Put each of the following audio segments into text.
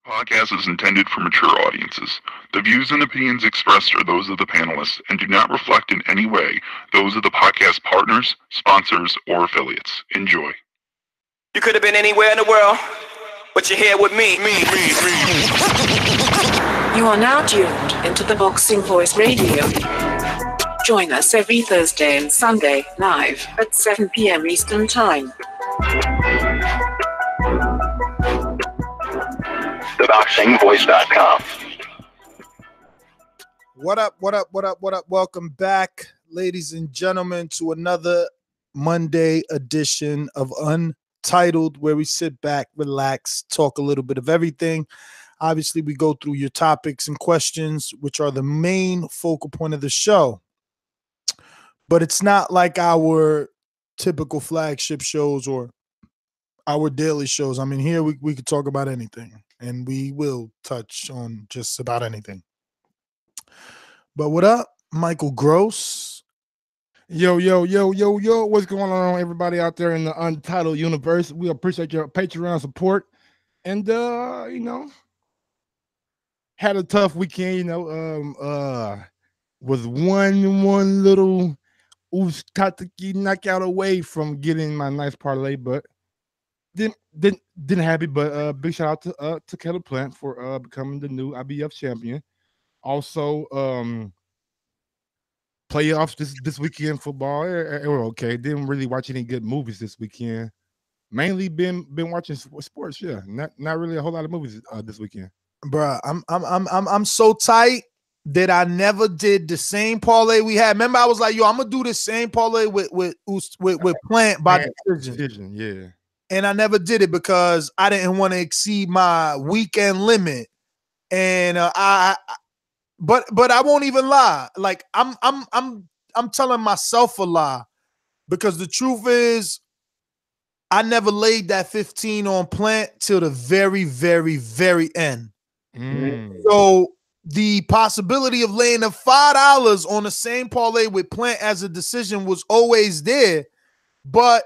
Podcast is intended for mature audiences. The views and opinions expressed are those of the panelists and do not reflect in any way those of the podcast partners, sponsors, or affiliates. Enjoy. You could have been anywhere in the world, but you're here with me. You are now tuned into the Boxing Voice Radio. Join us every Thursday and Sunday live at 7 p.m. Eastern Time. ThaBoxingvoice.com. What up? Welcome back, ladies and gentlemen, to another Monday edition of Untitled, where we sit back, relax, talk a little bit of everything. Obviously, we go through your topics and questions, which are the main focal point of the show. But it's not like our typical flagship shows or our daily shows. I mean, here we could talk about anything, and we will touch on just about anything. But what up, Michael Gross? Yo, what's going on, everybody out there in the Untitled universe? We appreciate your Patreon support. And had a tough weekend, was one little Tataki knockout away from getting my nice parlay, but didn't have it. But big shout out to Kettle Plant for becoming the new IBF champion. Also, playoffs this weekend, football. We're okay. Didn't really watch any good movies this weekend. Mainly been watching sports. Yeah, not really a whole lot of movies this weekend. Bruh, I'm so tight that I never did the same parlay we had. Remember, I was like, yo, I'm gonna do the same parlay with Plant by decision. Yeah. And I never did it because I didn't want to exceed my weekend limit. And but I won't even lie. Like I'm telling myself a lie, because the truth is I never laid that 15 on Plant till the very, very, very end. So the possibility of laying the $5 on the same parlay with Plant as a decision was always there. But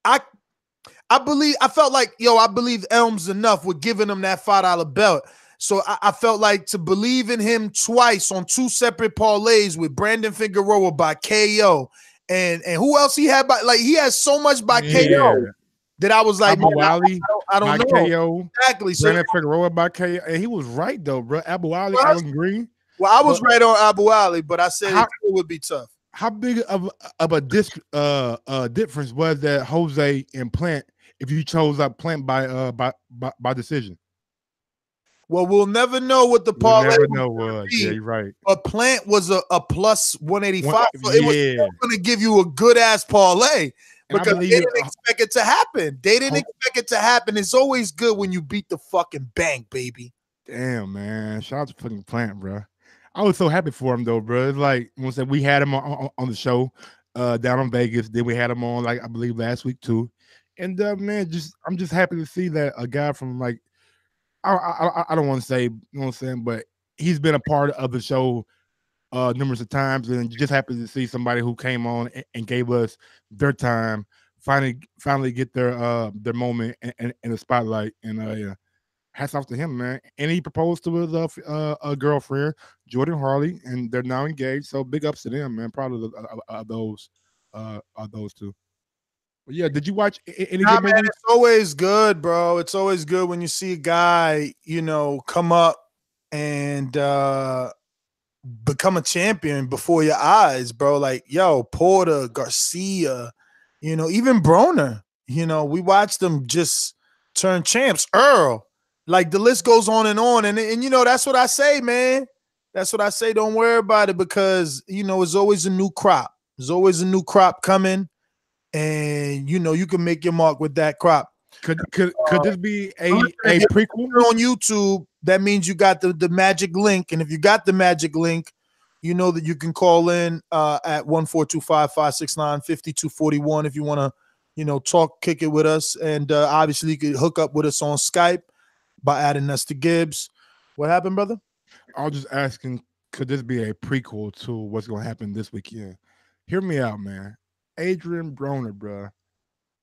I felt like, I believe Elms enough with giving him that $5 belt. So I felt like to believe in him twice on two separate parlays with Brandon Figueroa by KO and who else he had by, like, he has so much by KO that I was like, Abu Ali, I don't know. KO, Exactly. So Brandon Figueroa by KO, and he was right though, bro. Abu Ali, Alan Green. Well, I was right on Abu Ali, but I said it would be tough. How big of a difference was that Jose and Plant if you chose Plant by decision? Well, we'll never know what the parlay was. Yeah, you're right. But Plant was a plus 185, so it was going to give you a good ass parlay because they didn't expect it to happen. They didn't expect it to happen. It's always good when you beat the fucking bank, baby. Damn, man! Shout out to fucking Plant, bro. I was so happy for him though, bro. It's like we had him on the show down in Vegas. Then we had him on, like, I believe last week too. And man, I'm just happy to see that a guy from, like, I don't want to say, you know what I'm saying, but he's been a part of the show numerous of times, and just happy to see somebody who came on and gave us their time finally get their moment and the spotlight. And hats off to him, man. And he proposed to his girlfriend, Jordan Harley, and they're now engaged. So big ups to them, man. Proud of those two. But yeah, did you watch any good movies? It's always good, bro. It's always good when you see a guy, come up and become a champion before your eyes, bro. Like, Porter, Garcia, even Broner. We watched them just turn champs. Earl. Like, the list goes on. And that's what I say, man. That's what I say. Don't worry about it, because, it's always a new crop. There's always a new crop coming. And you can make your mark with that crop. Could this be a prequel on YouTube? That means you got the magic link, and if you got the magic link, you know that you can call in at 1-425-569-5241 if you want to talk, kick it with us. And obviously you could hook up with us on Skype by adding Nestor Gibbs. What happened, brother? I was just asking, could this be a prequel to what's going to happen this weekend? Hear me out, man. Adrian Broner, bro.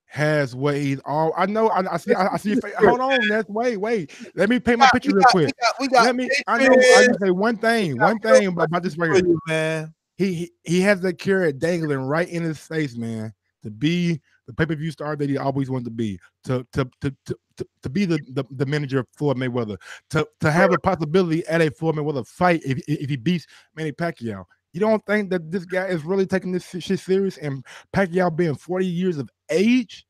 has what he's all. I know. I see. I see. Hold on. That's wait. Let me paint my picture real quick. We got Let me. I know. I just say one thing. One thing about this right here, man. He has that carrot dangling right in his face, man. To be the pay-per-view star that he always wanted to be. To be the manager of Floyd Mayweather. To have a possibility at a Floyd Mayweather fight if he beats Manny Pacquiao. You don't think that this guy is really taking this shit serious? And Pacquiao being 40 years of age,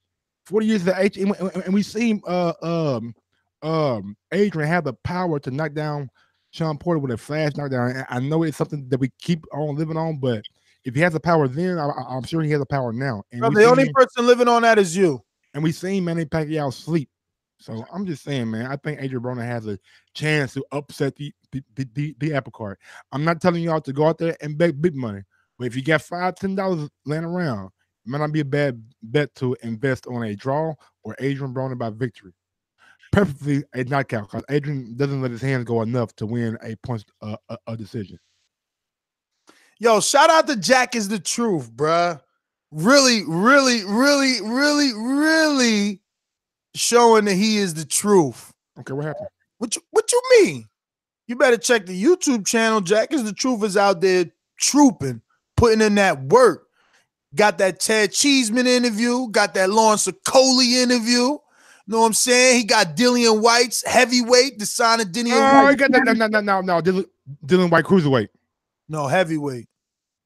and we see Adrian have the power to knock down Sean Porter with a flash knockdown. And I know it's something that we keep on living on, but if he has the power then, I'm sure he has the power now. And bro, the only person living on that is you. And we seen Manny Pacquiao sleep. So I'm just saying, man, I think Adrian Broner has a chance to upset the apple cart. I'm not telling y'all to go out there and bet big money, but if you got $5-10 laying around, it might not be a bad bet to invest on a draw or Adrian Broner by victory. Preferably a knockout, because Adrian doesn't let his hands go enough to win a punch a decision. Yo, shout out to Jack is the truth, bruh. Really showing that he is the truth. Okay, what happened? What you mean? You better check the YouTube channel. Jack is the truth is out there trooping, putting in that work. Got that Ted Cheeseman interview, got that Lawrence Okoli interview. Know what I'm saying? He got Dillian White's heavyweight, the sign of Dillian White. Oh, he got that. No. Dillian White cruiserweight. No, heavyweight.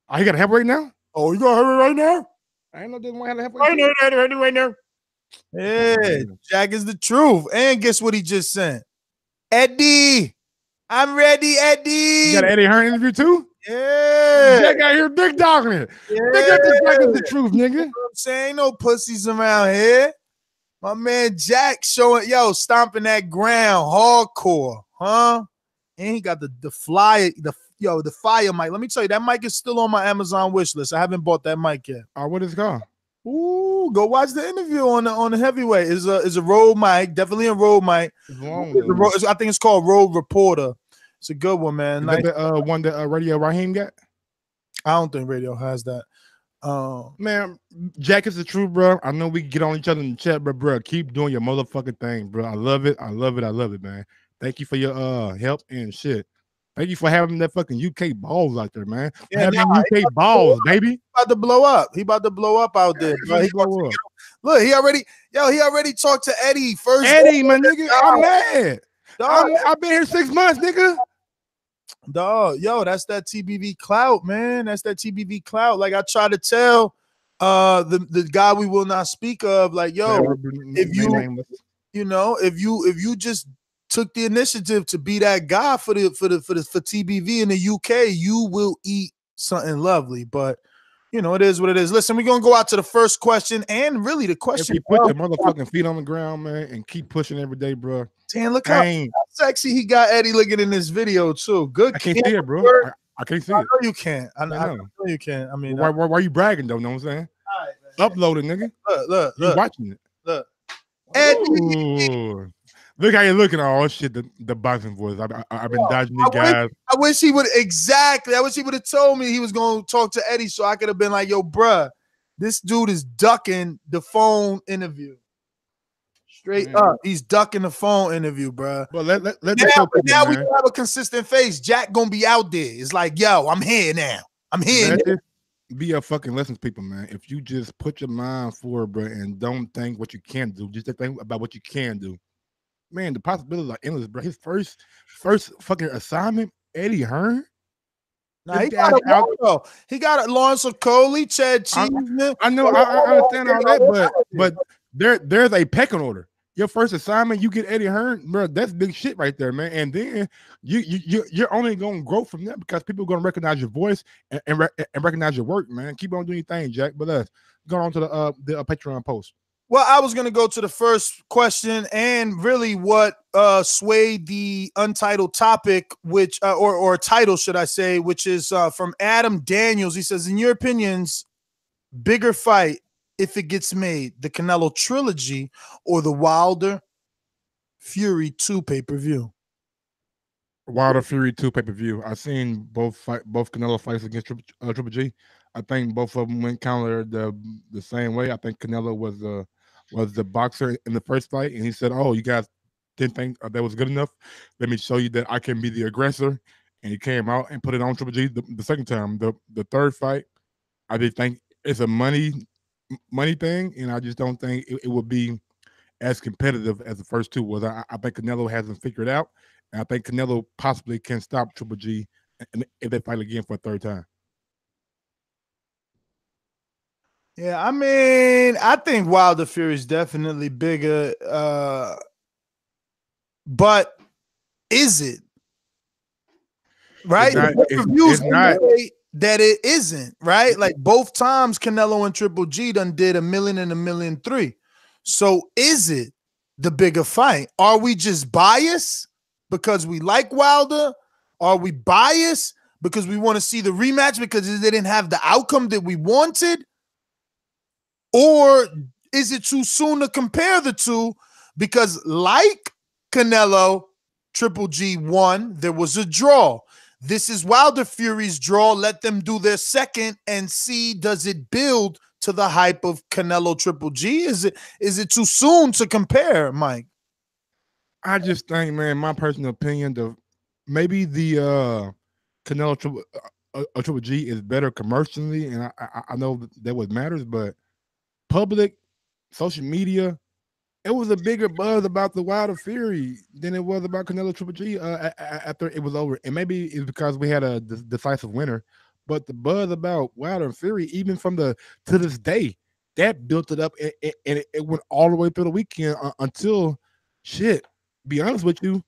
Oh, he got a heavyweight now? Oh, you got a heavyweight right now? I ain't know Dillian White had a heavyweight. Right now. Yeah, Jack is the truth. And guess what he just sent? Eddie, I'm ready, Eddie. You got an Eddie Hearn interview too? Yeah. Jack out here big dogging it. Yeah. Jack is the truth, nigga. You know what I'm saying? Ain't no pussies around here. My man Jack showing, stomping that ground hardcore, huh? And he got the fire mic. Let me tell you, that mic is still on my Amazon wish list. I haven't bought that mic yet. What is it called? Ooh, go watch the interview on the heavyweight. Is a Rode mic, definitely a Rode mic. I think it's called Rode Reporter. It's a good one, man. Is that the one that Radio Raheem got? I don't think Radio has that. Man, Jack is the truth, bro. I know we get on each other in the chat, but bro, keep doing your motherfucking thing, bro. I love it, man. Thank you for your help and shit. Thank you for having that fucking UK balls out there, man. UK balls, baby. About to blow up. He about to blow up out there. Bro. Look, he already talked to Eddie first. Eddie, my nigga, I'm mad. I've been here 6 months, nigga. Dog, that's that TBV clout, man. That's that TBV clout. Like I try to tell the guy we will not speak of, like, if you just took the initiative to be that guy for TBV in the UK, you will eat something lovely. But it is what it is. Listen, we're gonna go out to the first question, and really the question. If you put your motherfucking feet on the ground, man, and keep pushing every day, bro. Damn, look how sexy he got Eddie looking in this video too. Good. I can't see it, bro. I can't see it. I know you can't. I know you can't. I mean, why are you bragging though? Know what I'm saying? All right, upload it, nigga. Look. You watching it? Look. Eddie. Look how you looking. Oh shit, the boxing voice. I've been dodging these guys. I wish he would have told me he was gonna talk to Eddie, so I could have been like, yo, bruh, this dude is ducking the phone interview. Straight up, he's ducking the phone interview, bruh. Well, let now we have a consistent face. Jack gonna be out there. It's like, yo, I'm here now. I'm here. Be a fucking lessons, people, man. If you just put your mind forward, bro, and don't think what you can't do, just think about what you can do. Man, the possibilities are endless, bro. His first fucking assignment, Eddie Hearn. Nah, he got a Lawrence Okoli, Chad Cheeseman. I know, I understand all that, but there's a pecking order. Your first assignment, you get Eddie Hearn, bro. That's big shit right there, man. And then you're only gonna grow from that because people are gonna recognize your voice and recognize your work, man. Keep on doing your thing, Jack. But let's go on to the Patreon post. Well, I was going to go to the first question and really what swayed the Untitled topic, which or title, should I say, which is from Adam Daniels. He says, in your opinions, bigger fight if it gets made, the Canelo Trilogy or the Wilder Fury 2 pay-per-view? Wilder Fury 2 pay-per-view. I've seen both Canelo fights against Triple G. I think both of them went counter the same way. I think Canelo was was the boxer in the first fight, and he said, "Oh, you guys didn't think that was good enough. Let me show you that I can be the aggressor." And he came out and put it on Triple G the second time. The third fight, I did think it's a money thing, and I just don't think it would be as competitive as the first two was. I think Canelo hasn't figured out, and I think Canelo possibly can stop Triple G if they fight again for a third time. Yeah, I mean, I think Wilder Fury is definitely bigger, but is it? Right? Reviews indicate that it isn't, right? Like both times Canelo and Triple G done did $1 million and $1.3 million. So is it the bigger fight? Are we just biased because we like Wilder? Are we biased because we want to see the rematch because they didn't have the outcome that we wanted? Or is it too soon to compare the two? Because like Canelo, Triple G won, there was a draw. This is Wilder Fury's draw. Let them do their second and see, does it build to the hype of Canelo Triple G? Is it too soon to compare, Mike? I just think, man, my personal opinion, maybe the Canelo Triple G is better commercially, and I know that what matters, but public, social media, it was a bigger buzz about the Wilder Fury than it was about Canelo Triple G after it was over. And maybe it's because we had a decisive winner, but the buzz about Wilder and Fury, even to this day, that built it up, and it went all the way through the weekend until, be honest with you,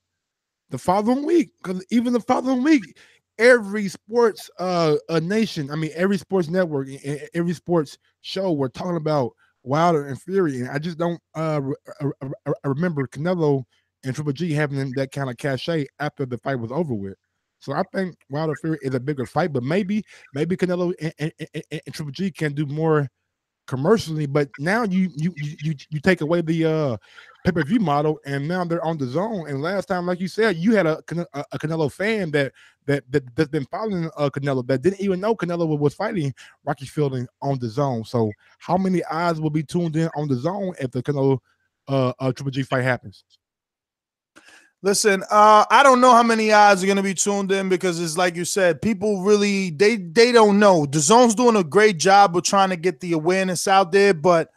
the following week. Because even the following week, every sports nation, I mean, every sports network and every sports show were talking about Wilder and Fury, and I just don't remember Canelo and Triple G having that kind of cachet after the fight was over with. So I think Wilder Fury is a bigger fight, but maybe Canelo and Triple G can do more commercially. But now you take away the pay-per-view model, and now they're on the zone. And last time, like you said, you had a Canelo fan that's been following Canelo that didn't even know Canelo was fighting Rocky Fielding on the zone. So how many eyes will be tuned in on the zone if the Canelo Triple G fight happens? Listen, I don't know how many eyes are going to be tuned in because it's like you said, people really, they don't know. The zone's doing a great job of trying to get the awareness out there, but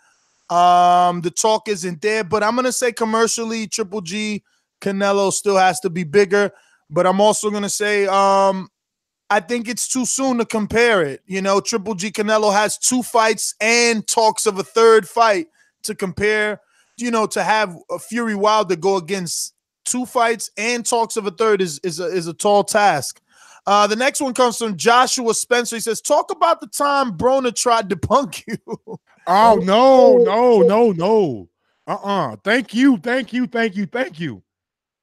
the talk isn't there. But I'm going to say commercially, Triple G, Canelo still has to be bigger. But I'm also going to say I think it's too soon to compare it. You know, Triple G Canelo has 2 fights and talks of a third fight to compare, you know, to have a Fury Wilder go against 2 fights and talks of a third is a tall task. The next one comes from Joshua Spencer. He says, talk about the time Broner tried to punk you. Oh, no. Thank you.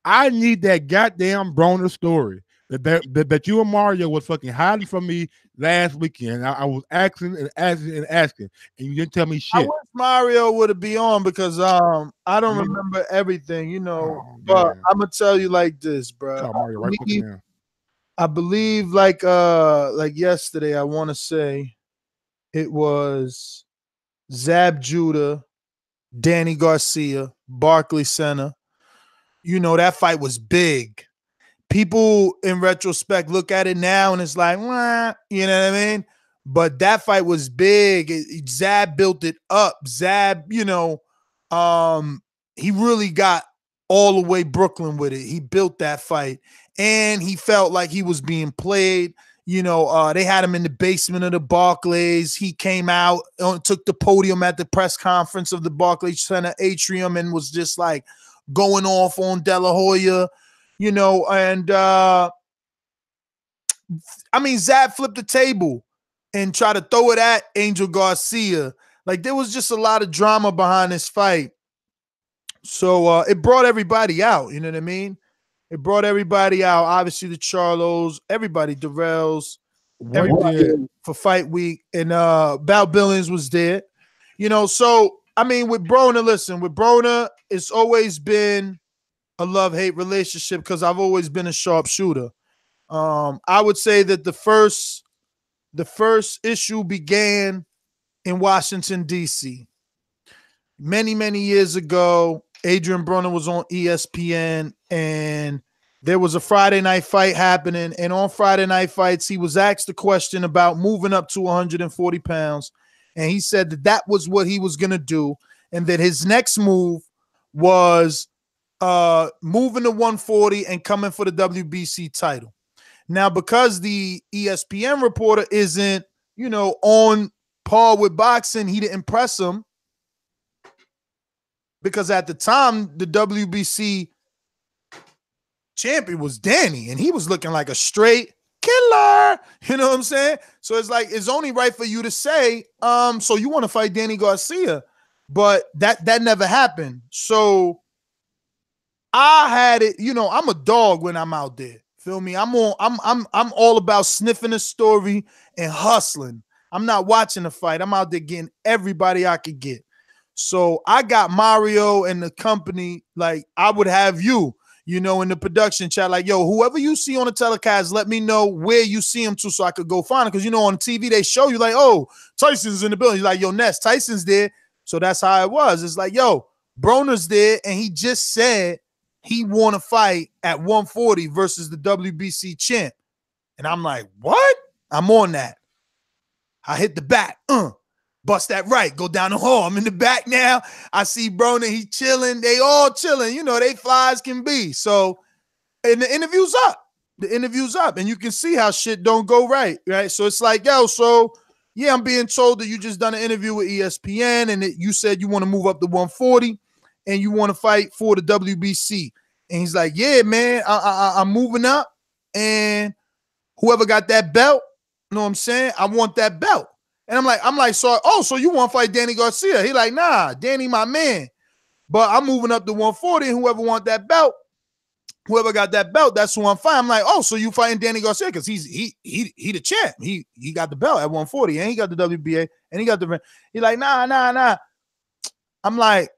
I need that goddamn Broner story that you and Mario was fucking hiding from me last weekend. I was asking, and you didn't tell me shit. I wish Mario would have been on because I don't remember everything, you know. But I'm gonna tell you like this, bro. Mario I believe like yesterday, I want to say it was Zab Judah, Danny Garcia, Barclays Center. You know, that fight was big. People in retrospect look at it now and it's like, wah, you know what I mean? But that fight was big. Zab built it up. Zab, you know, he really got all the way Brooklyn with it. He built that fight. And he felt like he was being played. You know, they had him in the basement of the Barclays. He came out, took the podium at the press conference of the Barclays Center atrium and was just like going off on De La Hoya, you know. And, I mean, Zab flipped the table and tried to throw it at Angel Garcia. Like, there was just a lot of drama behind this fight. So it brought everybody out, you know what I mean? It brought everybody out. Obviously, the Charlos, everybody, Darrell's, everybody for fight week. And Val Billings was there. You know, so, I mean, with Broner, listen, with Broner, it's always been a love-hate relationship because I've always been a sharpshooter. I would say that the first issue began in Washington, D.C. many years ago, Adrian Broner was on ESPN, and there was a Friday night fight happening. And on Friday night fights, he was asked a question about moving up to 140 pounds. And he said that that was what he was going to do. And that his next move was moving to 140 and coming for the WBC title. Now, because the ESPN reporter isn't, on par with boxing, he didn't press him. Because at the time, the WBC champion was Danny, and he was looking like a straight killer. You know what I'm saying? So it's like, it's only right for you to say, so you want to fight Danny Garcia. But that never happened. So I had it, I'm a dog when I'm out there. Feel me? I'm all about sniffing a story and hustling. I'm not watching a fight. I'm out there getting everybody I could get. So I got Mario and the company, like I would have you, in the production chat, like, yo, whoever you see on the telecast, let me know where you see him to so I could go find him. Because, on TV, they show you like, oh, Tyson's in the building. You're like, yo, Ness, Tyson's there. So that's how it was. It's like, yo, Broner's there, and he just said he want to fight at 140 versus the WBC champ. And I'm like, what? I'm on that. I hit the back. Bust that right. Go down the hall. I'm in the back now. I see Broner. He chilling. They all chilling. They fly as can be. So, and the interview's up. The interview's up. And you can see how shit don't go right. Right? So it's like, yo, so yeah, I'm being told that you just done an interview with ESPN and that you said you want to move up to 140 and you want to fight for the WBC. And he's like, yeah, man, I'm moving up. And whoever got that belt, you know what I'm saying? I want that belt. And I'm like, so you want to fight Danny Garcia? He like, nah, Danny, my man. But I'm moving up to 140, and whoever want that belt, whoever got that belt, that's who I'm fighting. I'm like, so you fighting Danny Garcia because he the champ. He got the belt at 140, and he got the WBA, and he got the. He like, nah. I'm like,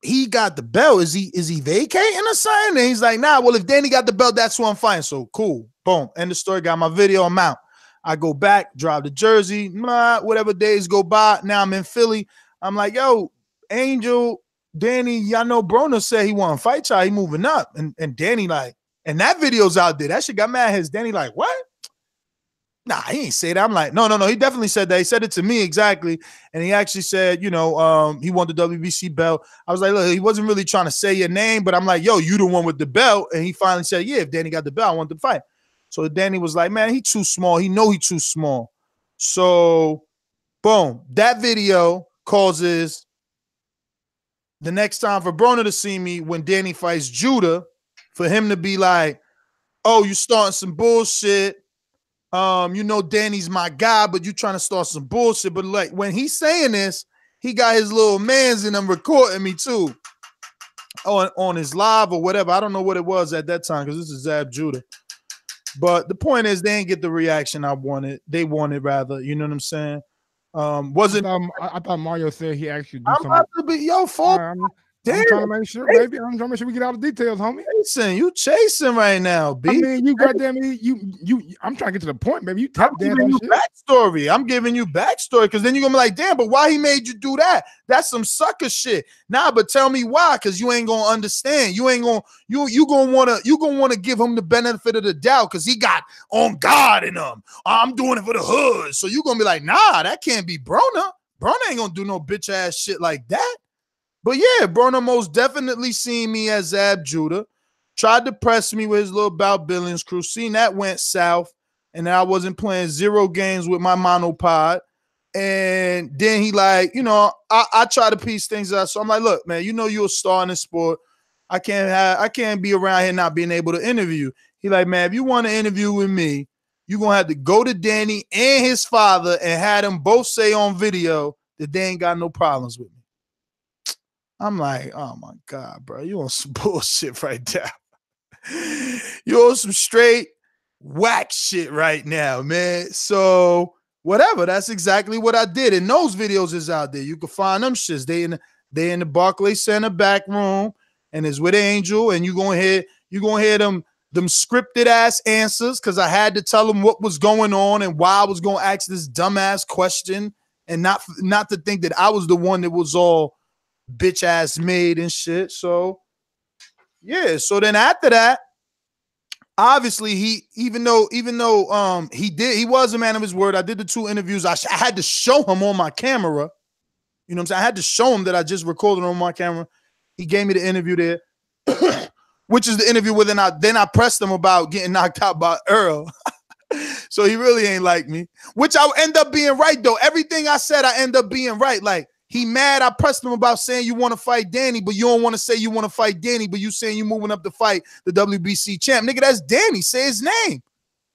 he got the belt. Is he vacating or something? And he's like, nah. Well, if Danny got the belt, that's who I'm fighting. So cool, boom. End the story. Got my video. I'm out. I go back, drive to Jersey, whatever days go by. Now I'm in Philly. I'm like, yo, Angel, Danny, y'all know Broner said he want to fight y'all. He moving up. And Danny like, and that video's out there. That shit got mad. His Danny like, what? Nah, he ain't say that. I'm like, no. He definitely said that. He said it to me exactly. And he actually said, he won the WBC belt. I was like, look, he wasn't really trying to say your name, but I'm like, yo, you the one with the belt. And he finally said, yeah, if Danny got the belt, I want to fight. So Danny was like, man, he too small. He know he too small. So, boom. That video causes the next time for Broner to see me when Danny fights Judah, for him to be like, oh, you starting some bullshit. Danny's my guy, but you trying to start some bullshit. But like when he's saying this, he got his little mans in him recording me too. On his live or whatever. I don't know what it was at that time because this is Zab Judah. But the point is, they didn't get the reaction I wanted. They wanted rather, you know what I'm saying? I thought Mario said he actually do something. I'm about to be I'm trying to make sure, baby. I'm trying to make sure we get all the details, homie. You chasing right now, B. I mean, you goddamn you. I'm trying to get to the point, baby. You tap dance on shit. Backstory. I'm giving you backstory because then you're gonna be like, damn, but why he made you do that? That's some sucker shit. Nah, but tell me why, because you ain't gonna understand. You gonna wanna give him the benefit of the doubt because he got on God in him. I'm doing it for the hood. So you're gonna be like, nah, that can't be Broner. Broner ain't gonna do no bitch ass shit like that. But yeah, Broner most definitely seen me as Zab Judah. Tried to press me with his little Bout Billions crew. Seen that went south. And I wasn't playing zero games with my monopod. And then he like, I try to piece things out. So I'm like, look, man, you're a star in this sport. I can't be around here not being able to interview. He like, man, if you want to interview with me, you're going to have to go to Danny and his father and have them both say on video that they ain't got no problems with me. I'm like, oh my God, bro, you on some bullshit right now. You on some straight whack shit right now, man. So whatever, that's exactly what I did. And those videos is out there. You can find them shits. They in the Barclays Center back room, and it's with Angel, and you gonna hear them scripted ass answers because I had to tell them what was going on and why I was gonna ask this dumbass question. and not to think that I was the one that was all bitch ass made and shit. So yeah. So then after that, obviously even though he was a man of his word. I did the 2 interviews. I had to show him on my camera. You know what I'm saying? I had to show him that I just recorded on my camera. He gave me the interview there, which is the interview where then I pressed him about getting knocked out by Earl. So he really ain't like me, which I end up being right though. Everything I said, I end up being right. Like, he mad. I pressed him about saying you want to fight Danny, but you don't want to say you want to fight Danny, but you saying you moving up to fight the WBC champ. Nigga, that's Danny. Say his name.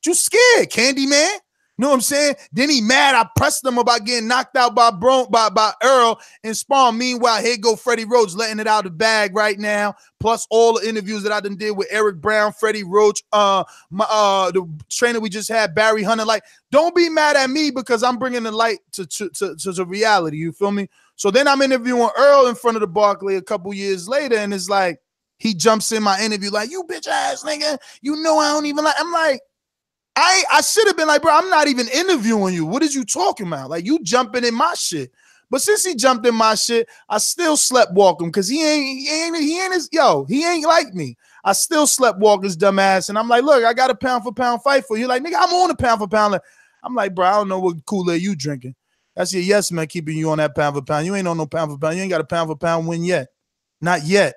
You scared, Candyman? You know what I'm saying? Then he mad. I pressed him about getting knocked out by Earl and Spawn. Meanwhile, here go Freddie Roach letting it out of the bag right now. Plus all the interviews that I done did with Eric Brown, Freddie Roach, the trainer we just had, Barry Hunter. Like, don't be mad at me because I'm bringing the light to reality. You feel me? So then I'm interviewing Earl in front of the Barclay a couple years later, and it's like he jumps in my interview like, you bitch ass nigga, you know I don't even like. I'm like, I should have been like, bro, I'm not even interviewing you. What is you talking about? Like, you jumping in my shit. But since he jumped in my shit, I still slept walk him because he ain't like me. I still slept walk his dumb ass. And I'm like, look, I got a pound for pound fight for you. Like, nigga, I'm on a pound for pound. I'm like, bro, I don't know what Kool-Aid you drinking. That's your yes man keeping you on that pound for pound. You ain't on no pound for pound. You ain't got a pound for pound win yet. Not yet.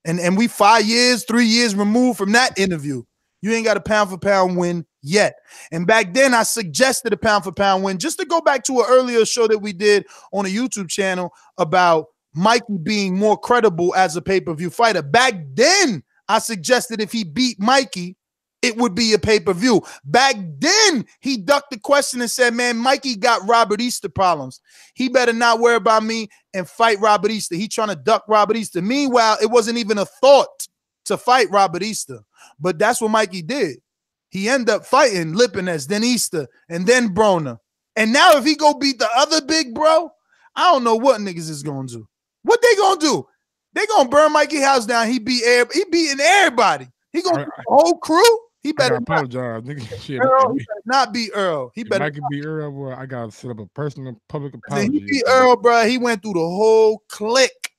And we 3 years removed from that interview. You ain't got a pound for pound win yet. And back then, I suggested a pound for pound win just to go back to an earlier show that we did on a YouTube channel about Mikey being more credible as a pay-per-view fighter. Back then, I suggested if he beat Mikey, it would be a pay-per-view. Back then, he ducked the question and said, man, Mikey got Robert Easter problems. He better not worry about me and fight Robert Easter. He trying to duck Robert Easter. Meanwhile, it wasn't even a thought to fight Robert Easter. But that's what Mikey did. He ended up fighting Lipinets, then Easter, and then Broner. And now if he go beat the other big bro, I don't know what niggas is going to do. What they going to do? They going to burn Mikey house down. He beating everybody. He going to beat the whole crew. He better apologize. Nigga, shit. Earl, he better not be Earl. He better Mikey be Earl, boy. I got to set up a personal public apology. He beat Earl, bro. He went through the whole clique.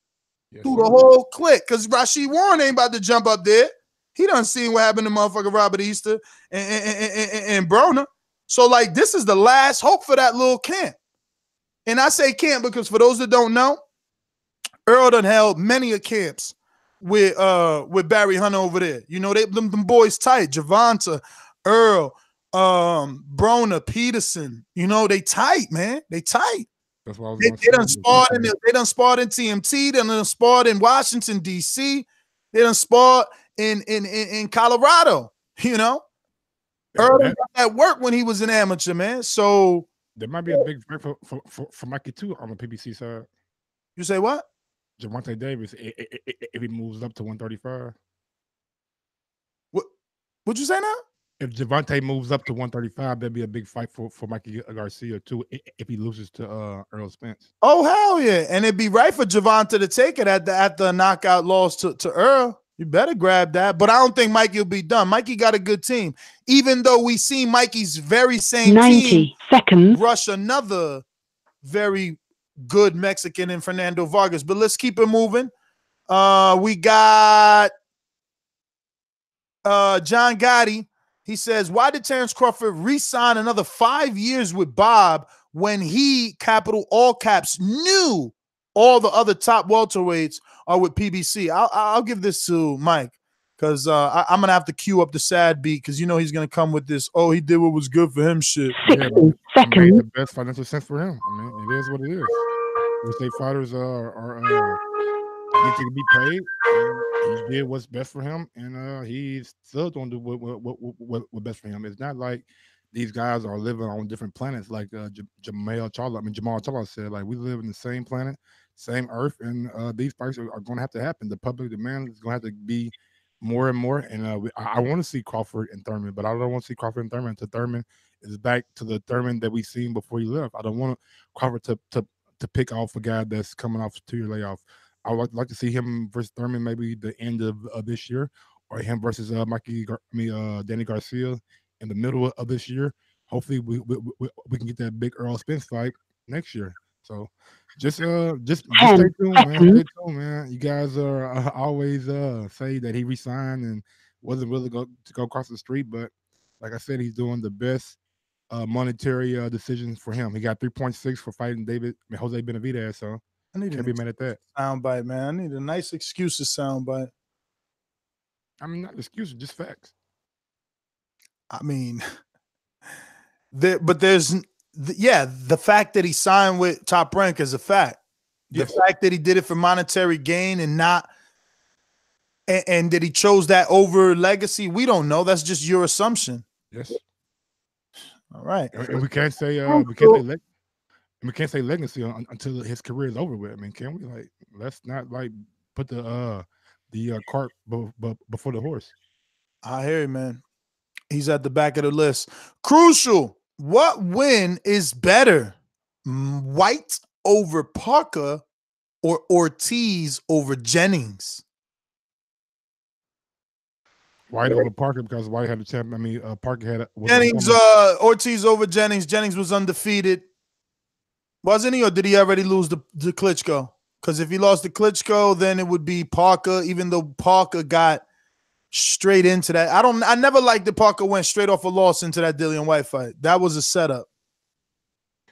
Yes, through the whole clique. Because Rashid Warren ain't about to jump up there. He done seen what happened to motherfucker Robert Easter and Broner. So, like, this is the last hope for that little camp. And I say camp because for those that don't know, Earl done held many of camps with Barry Hunter over there. You know, them boys tight. Javonta, Earl, Broner, Peterson. You know, they tight, man. They tight. That's what I was they done sparred in TMT. They done sparred in Washington, D.C. They done sparred in Colorado, you know. Earl got that work when he was an amateur, man. So there might be a big break for Mikey too on the PBC side. You say what? Javante Davis, if he moves up to 135. What'd you say now? If Javante moves up to 135, there'd be a big fight for Mikey Garcia too. If he loses to Earl Spence. Oh hell yeah! And it'd be right for Javante to take it at the knockout loss to Earl. You better grab that. But I don't think Mikey will be done. Mikey got a good team. Even though we see Mikey's very same 90 team seconds. rush another very good Mexican in Fernando Vargas. But let's keep it moving. We got John Gotti. He says, why did Terrence Crawford re-sign another 5 years with Bob when he, capital all caps, knew all the other top welterweights are with PBC? I'll give this to Mike because I'm going to have to cue up the sad beat because you know he's going to come with this, oh, he did what was good for him shit. 60 made seconds. the best financial sense for him. I mean, it is what it is. We say fighters need to be paid. He did what's best for him, and he's still going to do what best for him. It's not like these guys are living on different planets, like Jamal Charlo said. Like, we live in the same planet, same Earth, and these fights are going to have to happen. The public demand is going to have to be more and more. And I want to see Crawford and Thurman, but I don't want to see Crawford and Thurman until Thurman is back to the Thurman that we seen before he left. I don't want Crawford to pick off a guy that's coming off a 2-year layoff. I would like to see him versus Thurman maybe the end of this year, or him versus Danny Garcia in the middle of this year. Hopefully we can get that big Earl Spence fight next year. So just stay tuned, man. Stay tuned, man. You guys are always say that he resigned and wasn't willing to go across the street, but like I said, he's doing the best monetary decisions for him. He got 3.6 for fighting Jose Benavidez, so can't be mad at that. Soundbite, man. I need a nice excuses soundbite. I mean, not excuses, just facts. I mean, the fact that he signed with Top Rank is a fact. The fact that he did it for monetary gain and not, and that he chose that over legacy, we don't know. That's just your assumption. Yes. All right. And we can't say we can't say legacy until his career is over with. I mean, can we? Like, let's not like put the cart before the horse. I hear you, man. He's at the back of the list. Crucial. What win is better? White over Parker or Ortiz over Jennings? White over Parker because White had a champion. I mean, Parker had Jennings. Ortiz over Jennings. Jennings was undefeated, wasn't he? Or did he already lose to Klitschko? Because if he lost to Klitschko, then it would be Parker. Even though Parker got straight into that, I never liked that Parker went straight off a loss into that Dillian White fight. That was a setup.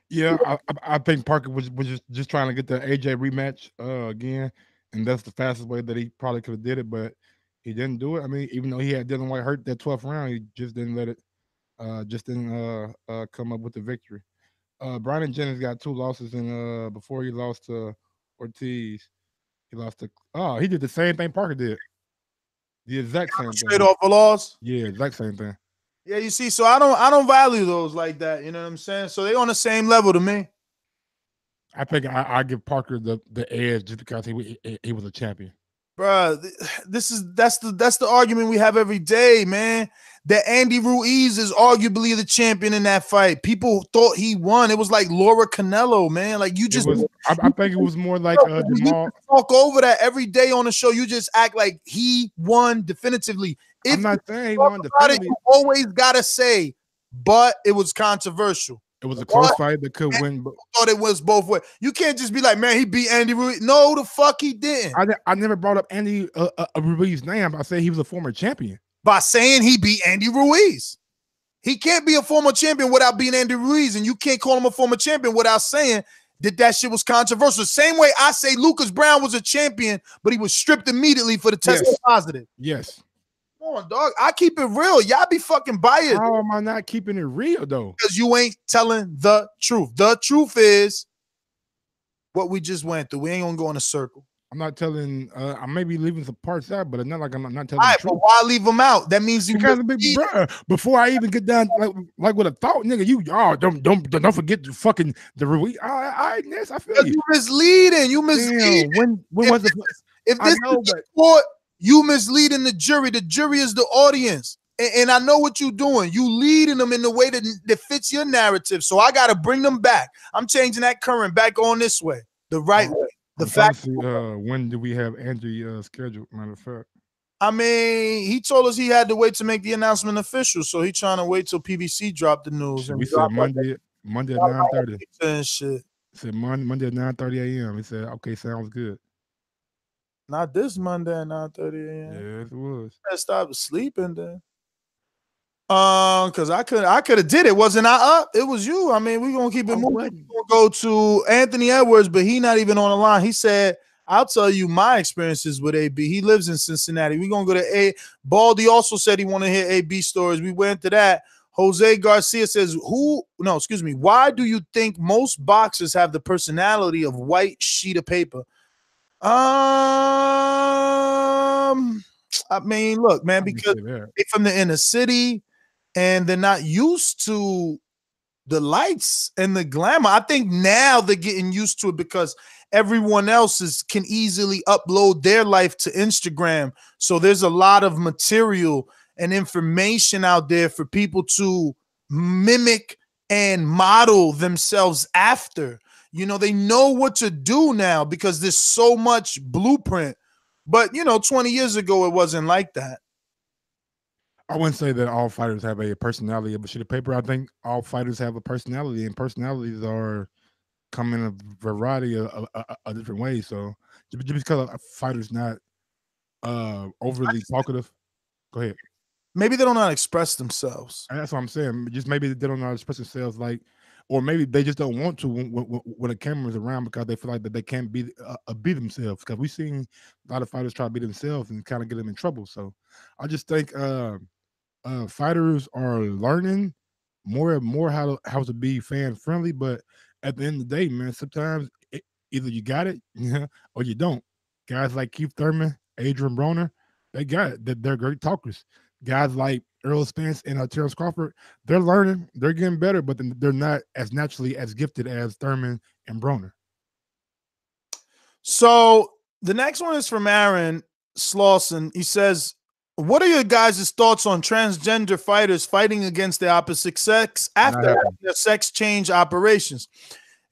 Yeah, I think Parker was just trying to get the AJ rematch again, and that's the fastest way that he probably could have did it, but he didn't do it. I mean, even though he had Dillian White hurt that 12th round, he just didn't let it. Just didn't come up with the victory. Brandon Jennings got 2 losses, and before he lost to Ortiz, he lost to. Oh, he did the same thing Parker did. The exact same thing. Straight off a loss. Yeah, exact same thing. Yeah, you see, so I don't value those like that. You know what I'm saying? So they on the same level to me. I think I give Parker the edge just because he was a champion. Bruh, that's the argument we have every day, man. That Andy Ruiz is arguably the champion in that fight. People thought he won. It was like Laura Canelo, man. Like you just, I think it was more like Jamal. Talk over that every day on the show. You just act like he won definitively. If I'm not saying he won definitively. You always gotta say, but it was controversial. It was a close fight that could win. But thought it was both ways. You can't just be like, man, he beat Andy Ruiz. No, the fuck he didn't. I never brought up Andy Ruiz's name. I said he was a former champion. By saying he beat Andy Ruiz. He can't be a former champion without beating Andy Ruiz, and you can't call him a former champion without saying that shit was controversial. Same way I say Lucas Brown was a champion, but he was stripped immediately for the test positive. Yes. Come on, dog. I keep it real. Y'all be fucking biased. How am I not keeping it real, though? Because you ain't telling the truth. The truth is what we just went through. We ain't gonna go in a circle. I'm not telling. I may be leaving some parts out, but it's not like I'm not telling the truth. But why leave them out? That means you before I even get down like with a thought, nigga. Don't forget the fucking the Ruiz. I feel you. You misleading. You misleading. When was it? If this is court, you misleading the jury. The jury is the audience. And I know what you're doing. You leading them in the way that fits your narrative. So I got to bring them back. I'm changing that current back on this way, the right way. The fact. When do we have Andrew scheduled? Matter of fact. I mean, he told us he had to wait to make the announcement official. So he's trying to wait till PBC dropped the news. We said Monday at 9:30. And shit. He said Monday at 9:30 a.m. He said, okay, sounds good. Not this Monday at 9:30 a.m. Yes, it was. I stopped sleeping then. Because I could have did it. Wasn't I up? It was you. I mean, we're gonna keep it moving. We're gonna go to Anthony Edwards, but he not even on the line. He said, I'll tell you my experiences with AB. He lives in Cincinnati. We're gonna go to A. Baldy also said he want to hear AB stories. We went to that. Jose Garcia says, why do you think most boxers have the personality of white sheet of paper? I mean, look, man, because they're from the inner city and they're not used to the lights and the glamour. I think now they're getting used to it because everyone else can easily upload their life to Instagram. So there's a lot of material and information out there for people to mimic and model themselves after. You know, they know what to do now because there's so much blueprint. But, 20 years ago, it wasn't like that. I wouldn't say that all fighters have a personality of a sheet of paper. I think all fighters have a personality, and personalities are come in a variety of different ways. So just because a fighter's not overly talkative, go ahead. Maybe they don't know how to express themselves. And that's what I'm saying. Just maybe they don't know how to express themselves, like, or maybe they just don't want to when a camera's around because they feel like that they can't be themselves. Because we've seen a lot of fighters try to be themselves and kind of get them in trouble. So I just think fighters are learning more and more how to be fan friendly. But at the end of the day, man, sometimes either you got it or you don't. Guys like Keith Thurman, Adrian Broner, they got it. They're great talkers. Guys like Earl Spence and Terrence Crawford, they're learning, they're getting better, but they're not as naturally as gifted as Thurman and Broner. So the next one is from Aaron Slauson. He says, what are your guys' thoughts on transgender fighters fighting against the opposite sex after their sex change operations?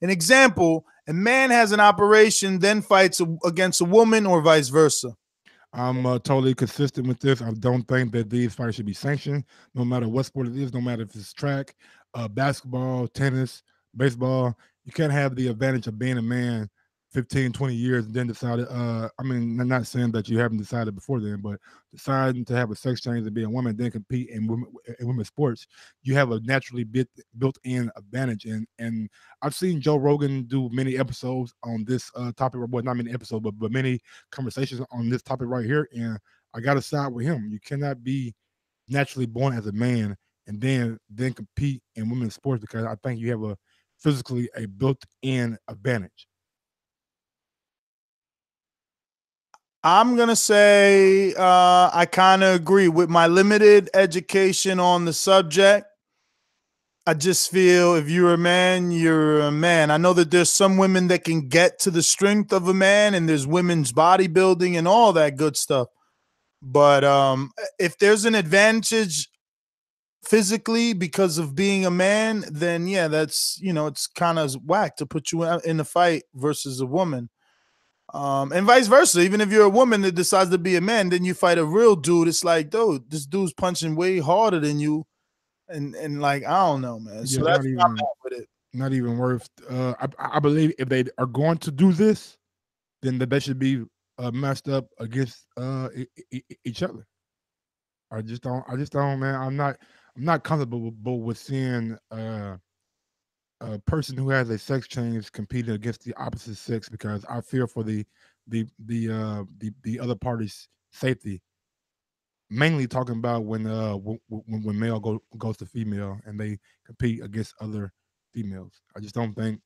An example, a man has an operation, then fights against a woman or vice versa. I'm totally consistent with this. I don't think that these fights should be sanctioned, no matter what sport it is, no matter if it's track, basketball, tennis, baseball. You can't have the advantage of being a man 15, 20 years and then decided, I mean, I'm not saying that you haven't decided before then, but deciding to have a sex change and be a woman, then compete in women's sports, you have a naturally built-in advantage. And I've seen Joe Rogan do many episodes on this topic, well, not many episodes, but many conversations on this topic right here. And I got to side with him. You cannot be naturally born as a man and then compete in women's sports, because I think you have physically a built-in advantage. I'm going to say I kind of agree. With my limited education on the subject, I just feel if you're a man, you're a man. I know that there's some women that can get to the strength of a man, and there's women's bodybuilding and all that good stuff. But if there's an advantage physically because of being a man, then yeah, that's, it's kind of whack to put you in a fight versus a woman. And vice versa. Even if you're a woman that decides to be a man, then you fight a real dude. It's like, dude, this dude's punching way harder than you, and like, I don't know, man. So that's not even, with it. Not even worth. I believe if they are going to do this, then they should be matched up against each other. I just don't, man. I'm not comfortable with seeing a person who has a sex change competing against the opposite sex, because I fear for the other party's safety. Mainly talking about when male goes to female and they compete against other females. I just don't think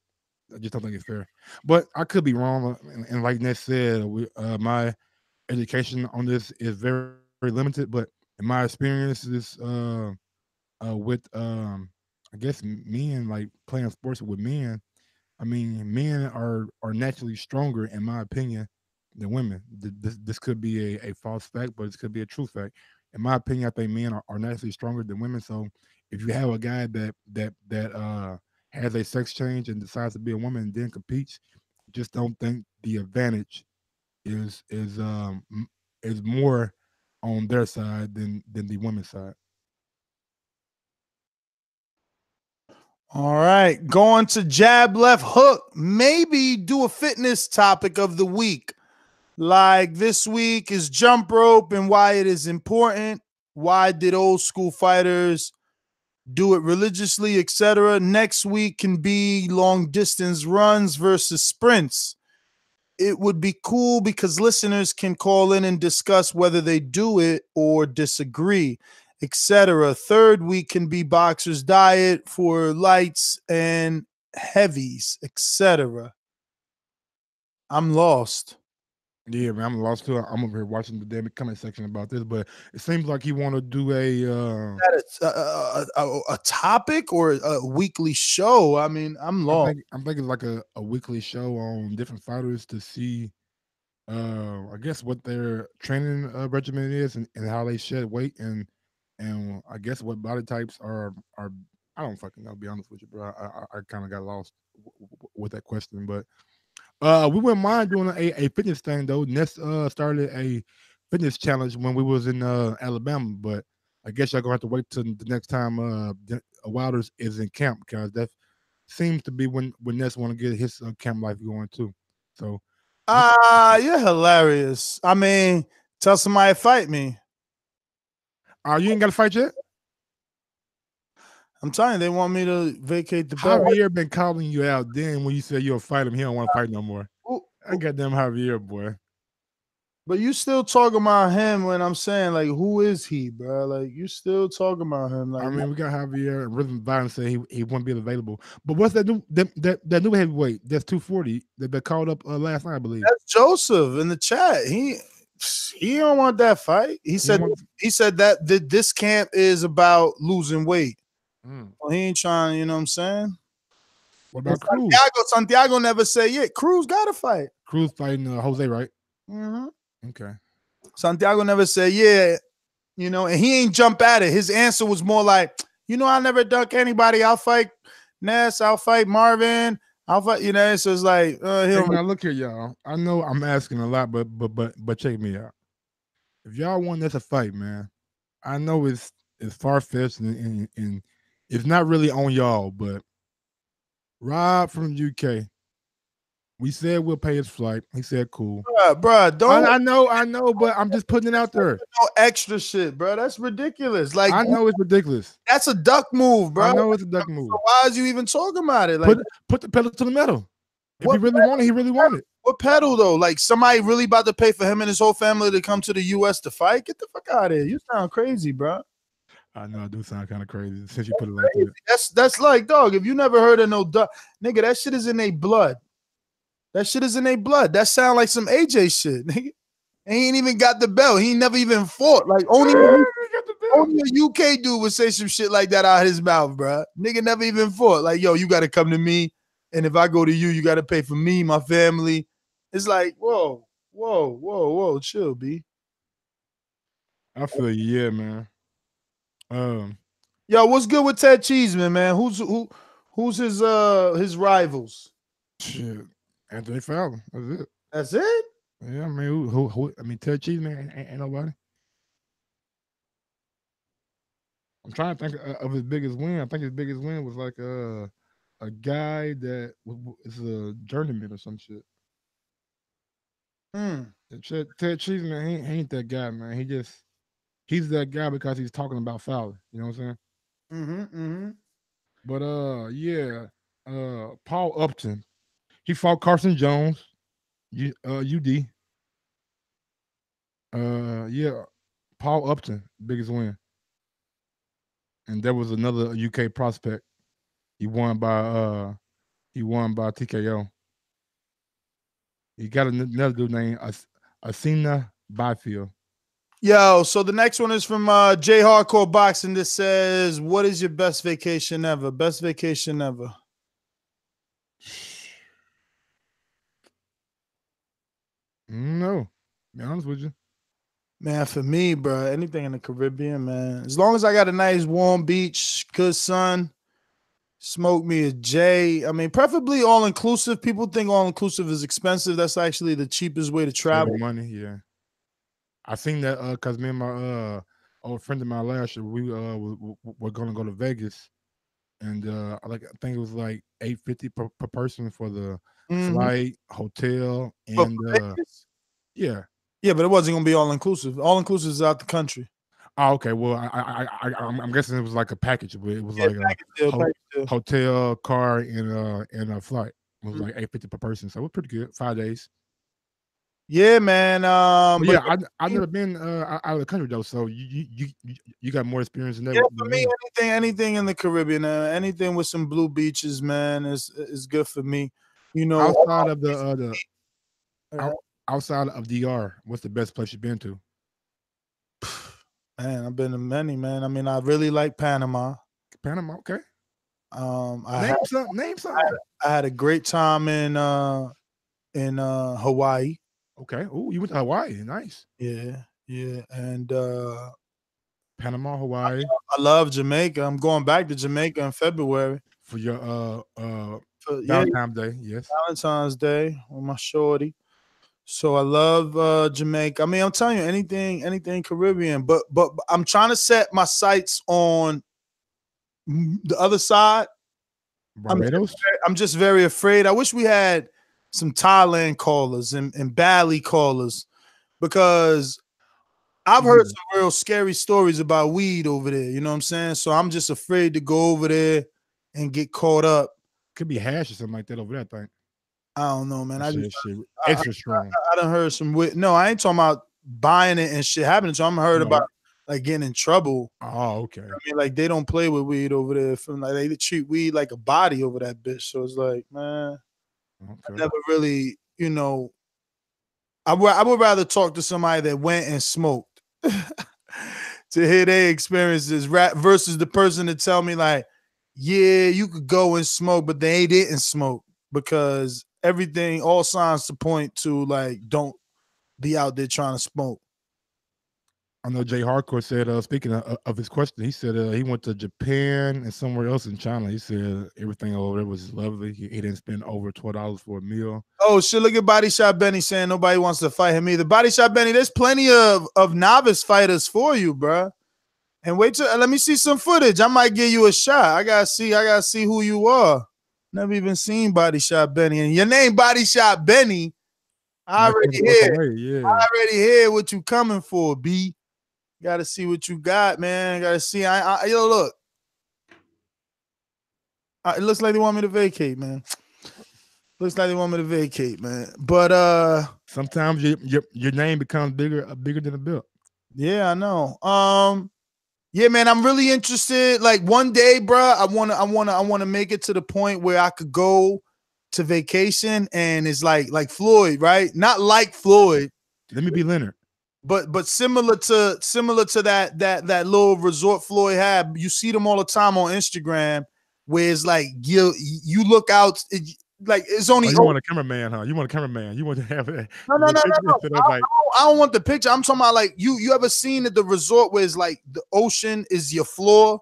it's fair. But I could be wrong. And like Ness said, my education on this is very, very limited. But in my experiences with I guess men, like playing sports with men, I mean, men are naturally stronger, in my opinion, than women. This could be a false fact, but it could be a true fact. In my opinion, I think men are naturally stronger than women. So if you have a guy that has a sex change and decides to be a woman and then competes, just don't think the advantage is more on their side than the women's side. All right, going to jab left hook. Maybe do a fitness topic of the week. Like this week is jump rope and why it is important. Why did old school fighters do it religiously, etc. Next week can be long distance runs versus sprints. It would be cool because listeners can call in and discuss whether they do it or disagree, etc. Third week can be boxer's diet for lights and heavies, etc. I'm lost. Yeah, man, I'm lost too. I'm over here watching the damn comment section about this, but it seems like he want to do a topic or a weekly show. I mean, I'm lost. I'm thinking like a weekly show on different fighters to see, I guess what their training regimen is and how they shed weight and I guess what body types are. I don't fucking know. To be honest with you, bro. I kind of got lost with that question, but. We wouldn't mind doing a fitness thing though. Ness started a fitness challenge when we was in Alabama, but I guess y'all gonna have to wait till the next time Wilders is in camp, because seems to be when Ness want to get his camp life going too. So, you're hilarious. I mean, tell somebody to fight me. you ain't got to fight yet. I'm telling you, they want me to vacate the belt. Javier been calling you out. Then when you say you'll fight him, he don't want to fight no more. I got them Javier, boy. But you still talking about him when I'm saying, like, who is he, bro? Like, you still talking about him. Like, I mean, we got Javier and Rhythm Violence say he won't be available. But what's that new that new heavyweight? That's 240 that called up last night, I believe. That's Joseph in the chat. He don't want that fight. He said that this camp is about losing weight. Well, he ain't trying, you know what I'm saying? What about Cruz? Santiago never said, yeah, Cruz got to fight. Cruz fighting Jose, right? Mm-hmm. Okay. Santiago never said, yeah, you know, and he ain't jump at it. His answer was more like, you know, I never duck anybody. I'll fight Ness. I'll fight Marvin. I'll fight, you know. So it's like, now look here, y'all. I know I'm asking a lot, but check me out. If y'all want this a fight, man, I know it's far-fetched and it's not really on y'all, but Rob from UK, we said we'll pay his flight. He said, cool. Bruh, don't. I know, but I'm just putting it out there. No extra shit, bro. That's ridiculous. Like, I know it's ridiculous. That's a duck move, bro. I know it's a duck move. So why is you even talking about it? Like, put the pedal to the metal. If he really want it, he really want it. What pedal, though? Like, somebody really about to pay for him and his whole family to come to the U.S. to fight? Get the fuck out of here. You sound crazy, bro. I know, I do sound kind of crazy since you put it like that. That's like, dog, if you never heard of no duck, nigga, that shit is in their blood. That shit is in their blood. That sound like some AJ shit, nigga. And he ain't even got the belt. He never even fought. Like, only a UK dude would say some shit like that out of his mouth, bro. Nigga never even fought. Like, yo, you got to come to me. And if I go to you, you got to pay for me, my family. It's like, whoa, chill, B. I feel you, yeah, man. Yo, what's good with Ted Cheeseman, man? Who's his rivals? Shit, Anthony Fowler. That's it. That's it. Yeah, I mean, who? I mean, Ted Cheeseman ain't nobody. I'm trying to think of his biggest win. I think his biggest win was like a guy that is a journeyman or some shit. Ted Cheeseman ain't that guy, man. He's that guy because he's talking about Fowler. You know what I'm saying? But yeah, Paul Upton, he fought Carson Jones, UD. Yeah, Paul Upton, biggest win. And there was another UK prospect. He won by TKO. He got another dude named Asina Byfield. Yo, so the next one is from J Hardcore Boxing. This says, what is your best vacation ever? Best vacation ever. No, be honest with you. Man, for me, bro, anything in the Caribbean, man. As long as I got a nice warm beach, good sun, smoke me a J. I mean, preferably all-inclusive. People think all-inclusive is expensive. That's actually the cheapest way to travel. Money, yeah. I seen that because me and my old friend of mine last year, we were gonna go to Vegas, and I think it was like $850 per person for the flight, hotel, and yeah, but it wasn't gonna be all inclusive. All inclusive is out the country. Oh, okay. Well, I'm guessing it was like a package, but it was like a hotel, car, and a flight. It was like $850 per person, so it was pretty good. 5 days. Yeah, man. Yeah, I've never been out of the country though, so you got more experience than that. Yeah, for me, anything in the Caribbean, anything with some blue beaches, man, is good for me. You know, outside of outside of DR, what's the best place you've been to? Man, I've been to many, man. I mean, I really like Panama. Panama, okay. Name something. I had a great time in Hawaii. Okay. Oh, you went to Hawaii. Nice. Yeah. And Panama, Hawaii. I love Jamaica. I'm going back to Jamaica in February. For your Valentine's Day, yes. Valentine's Day with my shorty. So I love Jamaica. I mean, I'm telling you, anything Caribbean, but I'm trying to set my sights on the other side Barbados. I'm just very afraid. I wish we had some Thailand callers and Bali callers, because I've heard some real scary stories about weed over there. You know what I'm saying? So I'm just afraid to go over there and get caught up. Could be hash or something like that over there, I think. I don't know, man. Shit extra strong. I done heard some no, I ain't talking about buying it and shit happening. So I'm heard about like getting in trouble. Oh, okay. I mean, like they don't play with weed over there. From like they treat weed like a body over that bitch. So it's like, man, I never really, you know, I would rather talk to somebody that went and smoked to hear their experiences versus the person to tell me like, yeah, you could go and smoke, but they didn't smoke, because everything, all signs to point to like, don't be out there trying to smoke. I know Jay Hardcore said, speaking of his question, he said he went to Japan and somewhere else in China. He said everything over there was lovely. He didn't spend over $12 for a meal. Oh shit! Look at Body Shot Benny saying nobody wants to fight him either. Body Shot Benny, there's plenty of novice fighters for you, bro. And wait till let me see some footage. I might give you a shot. I gotta see who you are. Never even seen Body Shot Benny, and your name Body Shot Benny. I already hear what you coming for, B. Got to see what you got, man. Got to see. Yo, look. It looks like they want me to vacate, man. Looks like they want me to vacate, man. But sometimes your name becomes bigger than a belt. Yeah, I know. Yeah, man, I'm really interested. Like one day, bro, I wanna make it to the point where I could go to vacation and it's like Floyd, right? Not like Floyd. Let me be Leonard. But similar to that little resort Floyd had. You see them all the time on Instagram, where it's like you look out, like it's only. You want a cameraman, huh? You want a cameraman. You want to have it. No. I don't want the picture. I'm talking about like you ever seen at the resort where it's like the ocean is your floor,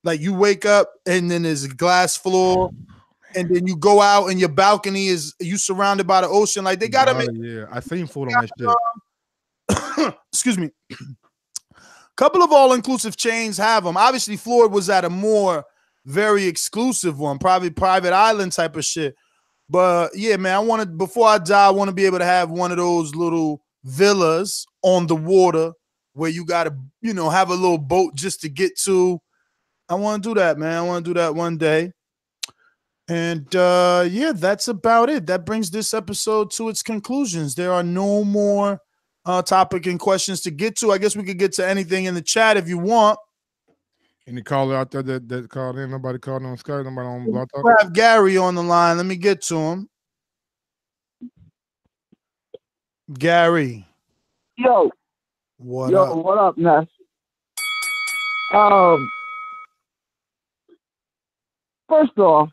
like you wake up and then there's a glass floor. And then you go out and your balcony is you surrounded by the ocean. Like they gotta make. Yeah, I seen food on that shit. Excuse me. Couple of all-inclusive chains have them. Obviously, Floyd was at a more very exclusive one, probably private island type of shit. But yeah, man, before I die, I want to be able to have one of those little villas on the water where you gotta, have a little boat just to get to. I want to do that, man. I want to do that one day. And yeah, that's about it. That brings this episode to its conclusions. There are no more topic and questions to get to. I guess we could get to anything in the chat if you want. Any caller out there that called in? Nobody called on Skype. Nobody on Blog Talk. We have Gary on the line. Let me get to him. Gary. Yo. What up? What up, Ness? First off,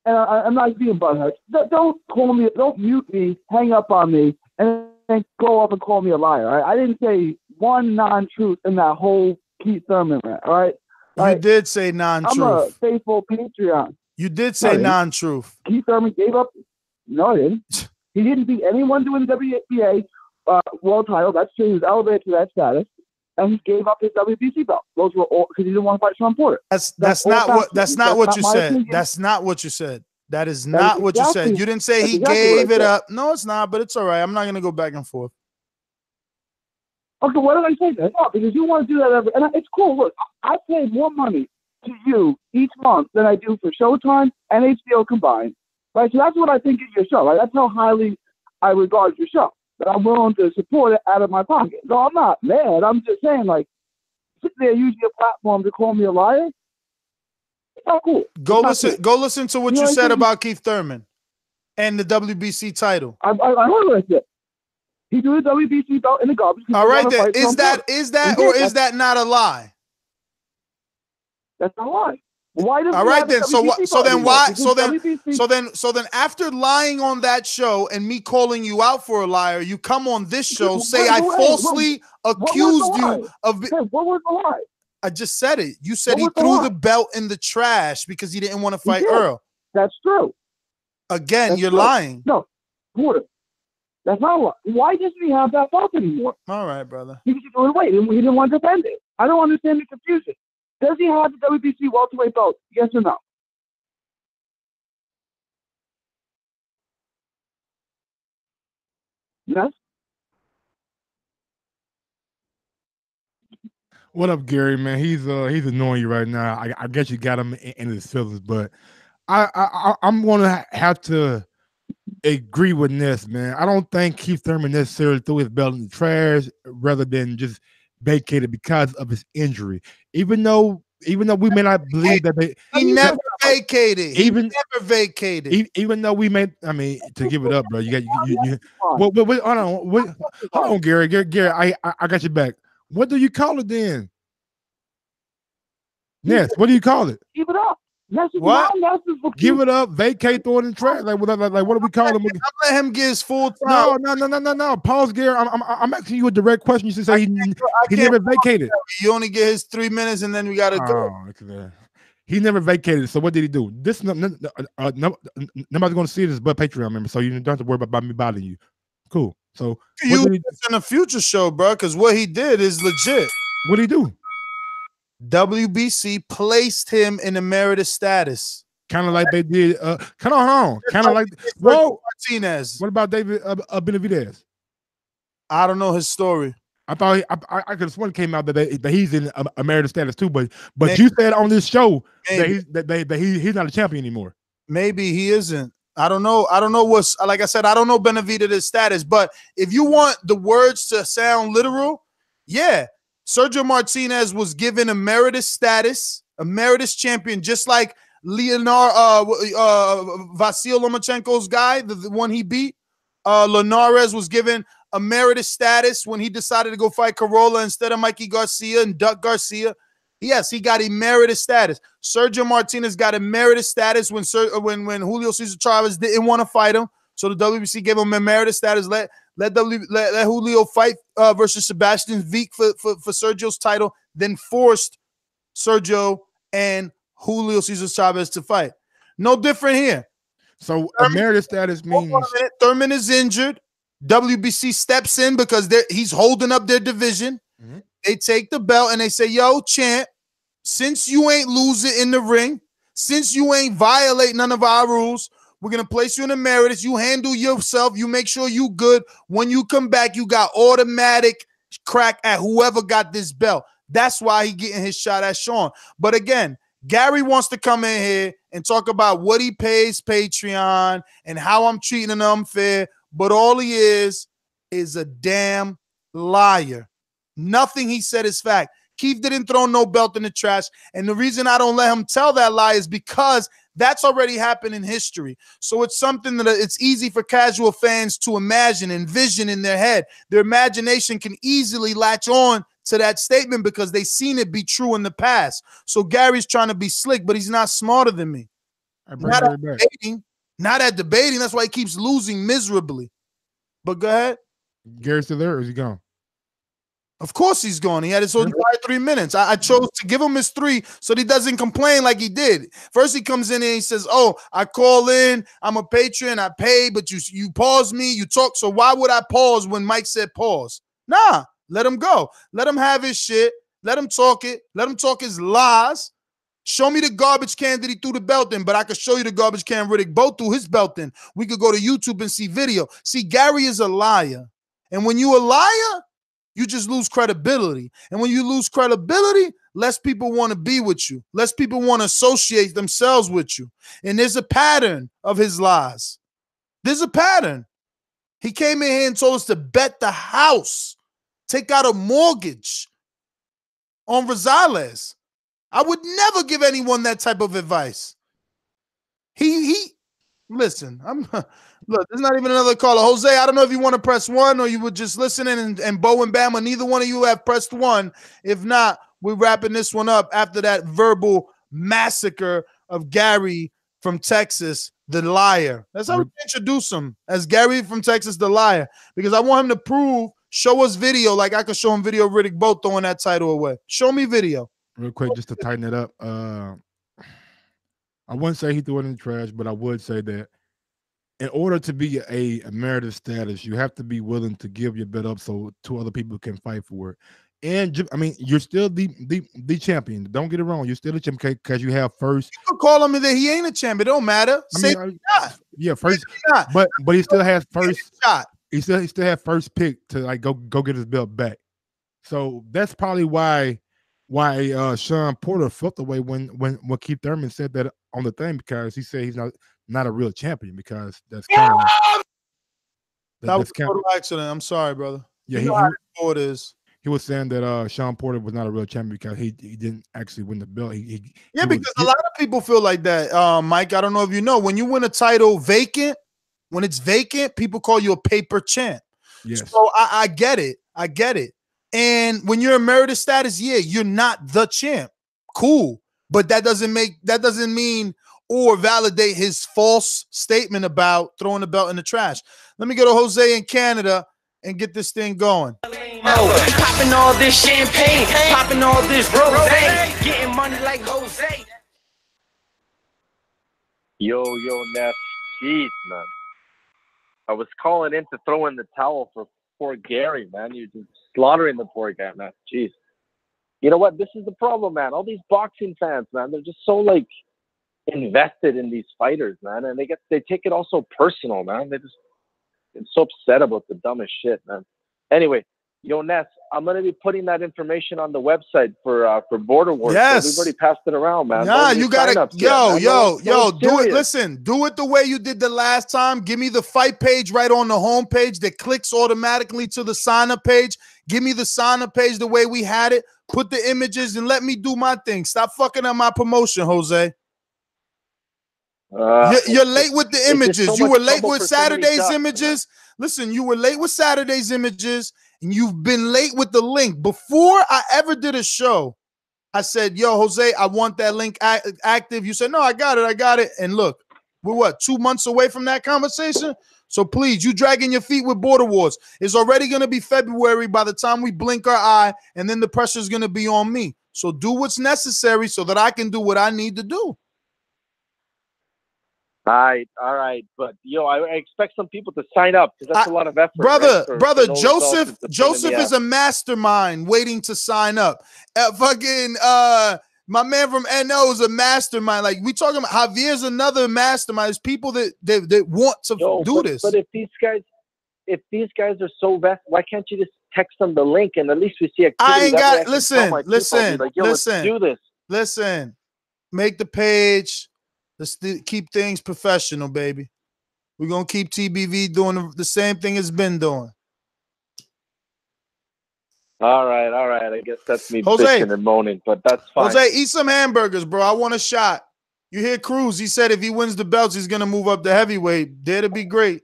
and I'm not being butthurt. Don't call me. Don't mute me. Hang up on me, and then go up and call me a liar. Right? I didn't say one non-truth in that whole Keith Thurman rant. All right. You did say non-truth. I'm a faithful Patreon. You did say non-truth. Keith Thurman gave up. No, he didn't. He didn't beat anyone doing the WBA world title. That's true. He was elevated to that status. And he gave up his WBC belt. Those were all because he didn't want to fight Sean Porter. That's not what you said. That's not what you said. That is not what you said. You didn't say he gave it up. No, it's not. But it's all right. I'm not gonna go back and forth. Okay, why did I say that? No, because you want to do that and it's cool. Look, I pay more money to you each month than I do for Showtime and HBO combined. Right? So that's what I think of your show. Right? That's how highly I regard your show. That I'm willing to support it out of my pocket. No, I'm not mad. I'm just saying, like, sit there using your platform to call me a liar. It's not cool. Go listen to what you said about Keith Thurman and the WBC title. I heard what I said. He threw the WBC belt in the garbage. All right, then is that not a lie? That's not a lie. Why does all right then? So then after lying on that show and me calling you out for a liar, you come on this show say I falsely accused you of. What was the lie? I just said it. You said he threw the belt in the trash because he didn't want to fight Earl. That's true. Again, you're lying. No, Porter. That's not a lie. Why doesn't he have that belt anymore? All right, brother. He just threw it away. He didn't want to defend it. I don't understand the confusion. Does he have the WBC welterweight belt? Yes or no? Yes? What up, Gary? Man, he's annoying you right now. I guess you got him in his feelings, but I'm gonna have to agree with Ness, man. I don't think Keith Thurman necessarily threw his belt in the trash rather than just vacated because of his injury. Even though we may not believe that he never vacated. Even though we may, I mean, to give it up, bro. You wait, hold on, Gary. Gary, I got your back. What do you call it then? Ness, what do you call it? Give it up. What? Give it up, vacate, throw it in the trash. Like what do we call him? I'm let him get his full time. No. Pause, Gary. I'm asking you a direct question. You should say he never vacated. You only get his 3 minutes, and then we gotta go. Okay. He never vacated. So what did he do? This nobody's gonna see this but Patreon member, so you don't have to worry about me bothering you. Cool. So you in a future show, bro, because what he did is legit. What did he do? WBC placed him in emeritus status, kind of like they did. Kind of like Martinez. What about David Benavidez? I don't know his story. I thought I could have sworn it came out that he's in emeritus status too, but maybe. You said on this show that he's not a champion anymore. Maybe he isn't. I don't know. What's, like I said, I don't know Benavidez's status, but if you want the words to sound literal, yeah. Sergio Martinez was given emeritus status, emeritus champion, just like Vasil Lomachenko's guy, the one he beat. Linares was given emeritus status when he decided to go fight Corolla instead of Mikey Garcia and Duck Garcia. Yes, he got emeritus status. Sergio Martinez got emeritus status when Julio Cesar Chavez didn't want to fight him. So the WBC gave him emeritus status. Let Julio fight versus Sebastian Veek for Sergio's title, then forced Sergio and Julio Cesar Chavez to fight. No different here. So emeritus status means Thurman is injured. WBC steps in because he's holding up their division. Mm-hmm. They take the belt and they say, yo, champ, since you ain't losing in the ring, since you ain't violate none of our rules, we're going to place you in emeritus. You handle yourself. You make sure you good. When you come back, you got automatic crack at whoever got this belt. That's why he getting his shot at Sean. But again, Gary wants to come in here and talk about what he pays Patreon and how I'm treating him unfair. But all he is a damn liar. Nothing he said is fact. Keith didn't throw no belt in the trash. And the reason I don't let him tell that lie is because that's already happened in history. So it's something that it's easy for casual fans to imagine, envision in their head. Their imagination can easily latch on to that statement because they've seen it be true in the past. So Gary's trying to be slick, but he's not smarter than me. Not at debating. That's why he keeps losing miserably. But go ahead. Gary's still there or is he gone? Of course he's gone. He had his whole entire 3 minutes. I chose to give him his 3 so that he doesn't complain like he did. First he comes in and he says, oh, I call in, I'm a patron, I pay, but you pause me, you talk. So why would I pause when Mike said pause? Nah, let him go. Let him have his shit. Let him talk it. Let him talk his lies. Show me the garbage can that he threw the belt in, but I could show you the garbage can Riddick both threw his belt in. We could go to YouTube and see video. See, Gary is a liar. And when you a liar, you just lose credibility. And when you lose credibility, less people want to be with you. Less people want to associate themselves with you. And there's a pattern of his lies. There's a pattern. He came in here and told us to bet the house, take out a mortgage on Rosales. I would never give anyone that type of advice. Listen, look, there's not even another caller. Jose, I don't know if you want to press 1 or you were just listening and Bo and Bama, neither one of you have pressed 1. If not, we're wrapping this one up after that verbal massacre of Gary from Texas, the liar. That's how we introduce him, as Gary from Texas, the liar, because I want him to show us video like I could show him video of Riddick both throwing that title away. Show me video. Real quick, just to tighten it up. I wouldn't say he threw it in the trash, but I would say that in order to be a emeritus status, you have to be willing to give your belt up so 2 other people can fight for it. And I mean, you're still the champion. Don't get it wrong. You're still a champion because you have first. You can call him that he ain't a champion. It don't matter. Yeah, first. But he still has first shot. He still has first pick to like go get his belt back. So that's probably why Sean Porter felt the way when Keith Thurman said that on the thing, because he said he's not a real champion, because that's kind of that was a total accident. I'm sorry, brother. Yeah, he was saying that Sean Porter was not a real champion because he didn't actually win the belt. Because a lot of people feel like that, Mike. I don't know if you know, when you win a title vacant, when it's vacant, people call you a paper champ. Yes. So I get it. I get it. And when you're emeritus status, yeah, you're not the champ. Cool. But that doesn't mean or validate his false statement about throwing the belt in the trash. Let me go to Jose in Canada and get this thing going. Popping all this champagne, popping all this rosé, getting money like Jose. Yo, Ness. Jeez, man. I was calling in to throw in the towel for poor Gary, man. You're just slaughtering the poor guy, man. Jeez. You know what? This is the problem, man. All these boxing fans, man, they're just so, like, invested in these fighters, man. And they take it all so personal, man. They're so upset about the dumbest shit, man. Anyway, yo, Ness, I'm gonna be putting that information on the website for Border Wars. Yes, so we've already passed it around, man. Yeah, you gotta, yo, do it. Listen, do it the way you did the last time. Give me the fight page right on the home page that clicks automatically to the sign up page. Give me the sign up page the way we had it. Put the images and let me do my thing. Stop fucking up my promotion, Jose. You're late with the images. So you were late with Saturday's images. Listen, you were late with Saturday's images, and you've been late with the link. Before I ever did a show, I said, yo, Jose, I want that link active. You said, no, I got it. And look, we're what, 2 months away from that conversation? So please, you dragging your feet with Border Wars. It's already going to be February by the time we blink our eye, and then the pressure is going to be on me. So do what's necessary so that I can do what I need to do. All right, but I expect some people to sign up because that's a lot of effort, brother. Joseph is a mastermind waiting to sign up. My man from NO is a mastermind. Like, we talking about Javier's another mastermind. There's people that want to do this. But if these guys are so vested, why can't you just text them the link and at least we see activity? I ain't got listen. Like, let's do this. Listen, make the page. Let's keep things professional, baby. We're going to keep TBV doing the same thing it's been doing. All right. I guess that's me bitching and moaning, but that's fine. Jose, eat some hamburgers, bro. I want a shot. You hear Cruz? He said if he wins the belts, he's going to move up to heavyweight. That'd be great.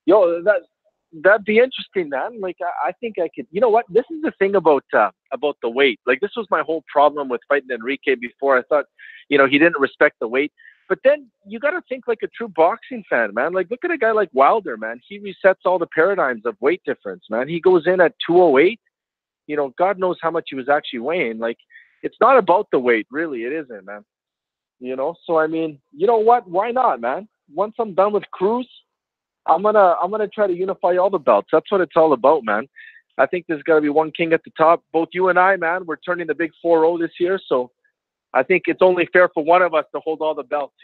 Yo, that'd be interesting, man. Like, I think I could. You know what? This is the thing about the weight. Like, this was my whole problem with fighting Enrique before. I thought, he didn't respect the weight. But then you got to think like a true boxing fan, man. Like, look at a guy like Wilder, man. He resets all the paradigms of weight difference, man. He goes in at 208. God knows how much he was actually weighing. Like, it's not about the weight, really. It isn't, man. So I mean, you know what? Why not, man? Once I'm done with Cruz, I'm gonna try to unify all the belts. That's what it's all about, man. I think there's got to be one king at the top. Both you and I, man, we're turning the big 4-0 this year, so I think it's only fair for one of us to hold all the belts,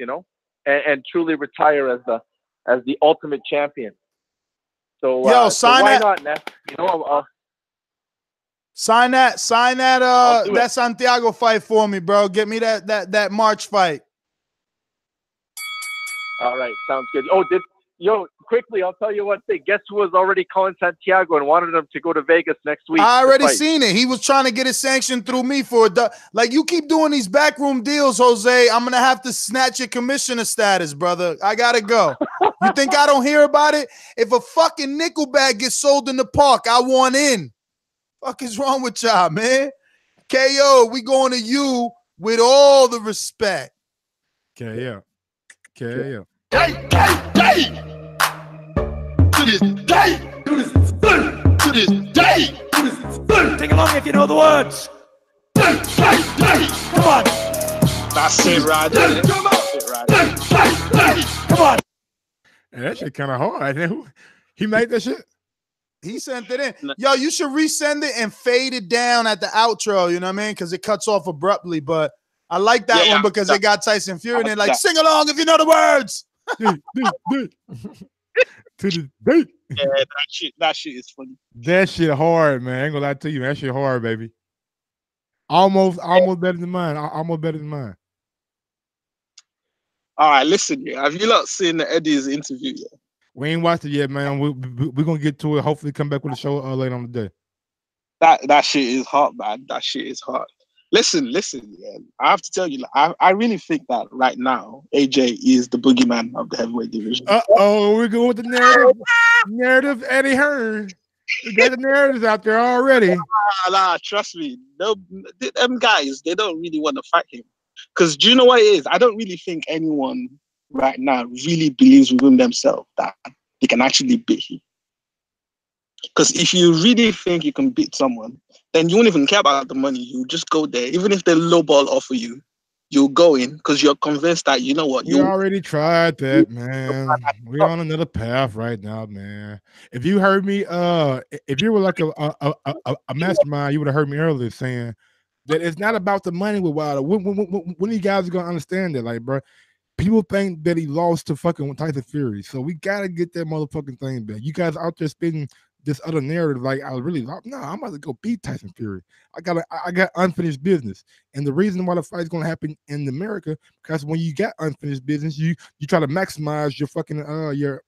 and truly retire as the ultimate champion. So, yo, sign why not, Ness? Sign that Santiago fight for me, bro. Get me that March fight. All right, sounds good. Quickly, I'll tell you one thing. Guess who was already calling Santiago and wanted him to go to Vegas next week? I already seen it. He was trying to get it sanctioned through me for like, you keep doing these backroom deals, Jose. I'm gonna have to snatch your commissioner status, brother. I gotta go. You think I don't hear about it? If a fucking nickel bag gets sold in the park, I want in. Fuck is wrong with y'all, man? KO, we going to you with all the respect. KO. Day. To this day. To this day. Sing along if you know the words. Come on. That's it right there. Come on. Come on. Yeah, that shit kind of hard. He made that shit. He sent it in. Yo, you should resend it and fade it down at the outro. You know what I mean? Because it cuts off abruptly. But I like that one because they got Tyson Fury and they're like, sing along if you know the words. To the date. Yeah, that shit is funny. That shit hard, man. I ain't gonna lie to you. That shit hard, baby. Almost better than mine. Almost better than mine. All right, listen. Yeah, have you not seen Eddie's interview yet? We ain't watched it yet, man. We're gonna get to it. Hopefully, come back with a show later on the day. That shit is hot, man. That shit is hot. Listen. Yeah. I have to tell you, I really think that right now, AJ is the boogeyman of the heavyweight division. We're going with the narrative. Narrative Eddie Hearn. We got the narratives out there already. Nah, trust me. Them guys, they don't really want to fight him. Because do you know what it is? I don't really think anyone right now really believes within themselves that they can actually beat him. Because if you really think you can beat someone, then you won't even care about the money. You just go there. Even if they lowball offer you, you'll go in because you're convinced that, you know what? You already tried that, man. We're on another path right now, man. If you heard me, if you were like a mastermind, you would have heard me earlier saying that it's not about the money with Wilder. When you guys are going to understand that, like, bro, people think that he lost to fucking Tyson Fury. So we got to get that motherfucking thing back. You guys out there spinning this other narrative, like I really lost. No, I'm about to go beat Tyson Fury. I got unfinished business, and the reason why the fight is going to happen in America because when you got unfinished business, you try to maximize your fucking opportunity.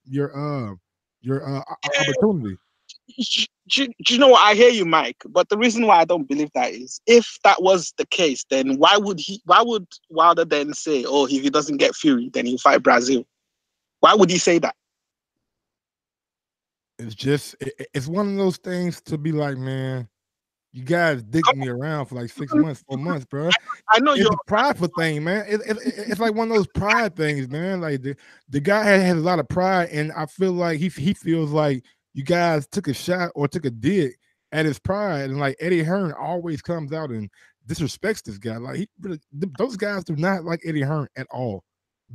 Do you know what? I hear you, Mike. But the reason why I don't believe that is, if that was the case, then why would Wilder then say, "Oh, if he doesn't get Fury, then he'll fight Brazil"? Why would he say that? It's just, it's one of those things to be like, man, you guys digging me around for like 6 months, 4 months, bro. I know it's a prideful thing, man. It's like one of those pride things, man. Like the guy has a lot of pride, and I feel like he feels like you guys took a shot or took a dig at his pride, and like Eddie Hearn always comes out and disrespects this guy. Like those guys do not like Eddie Hearn at all.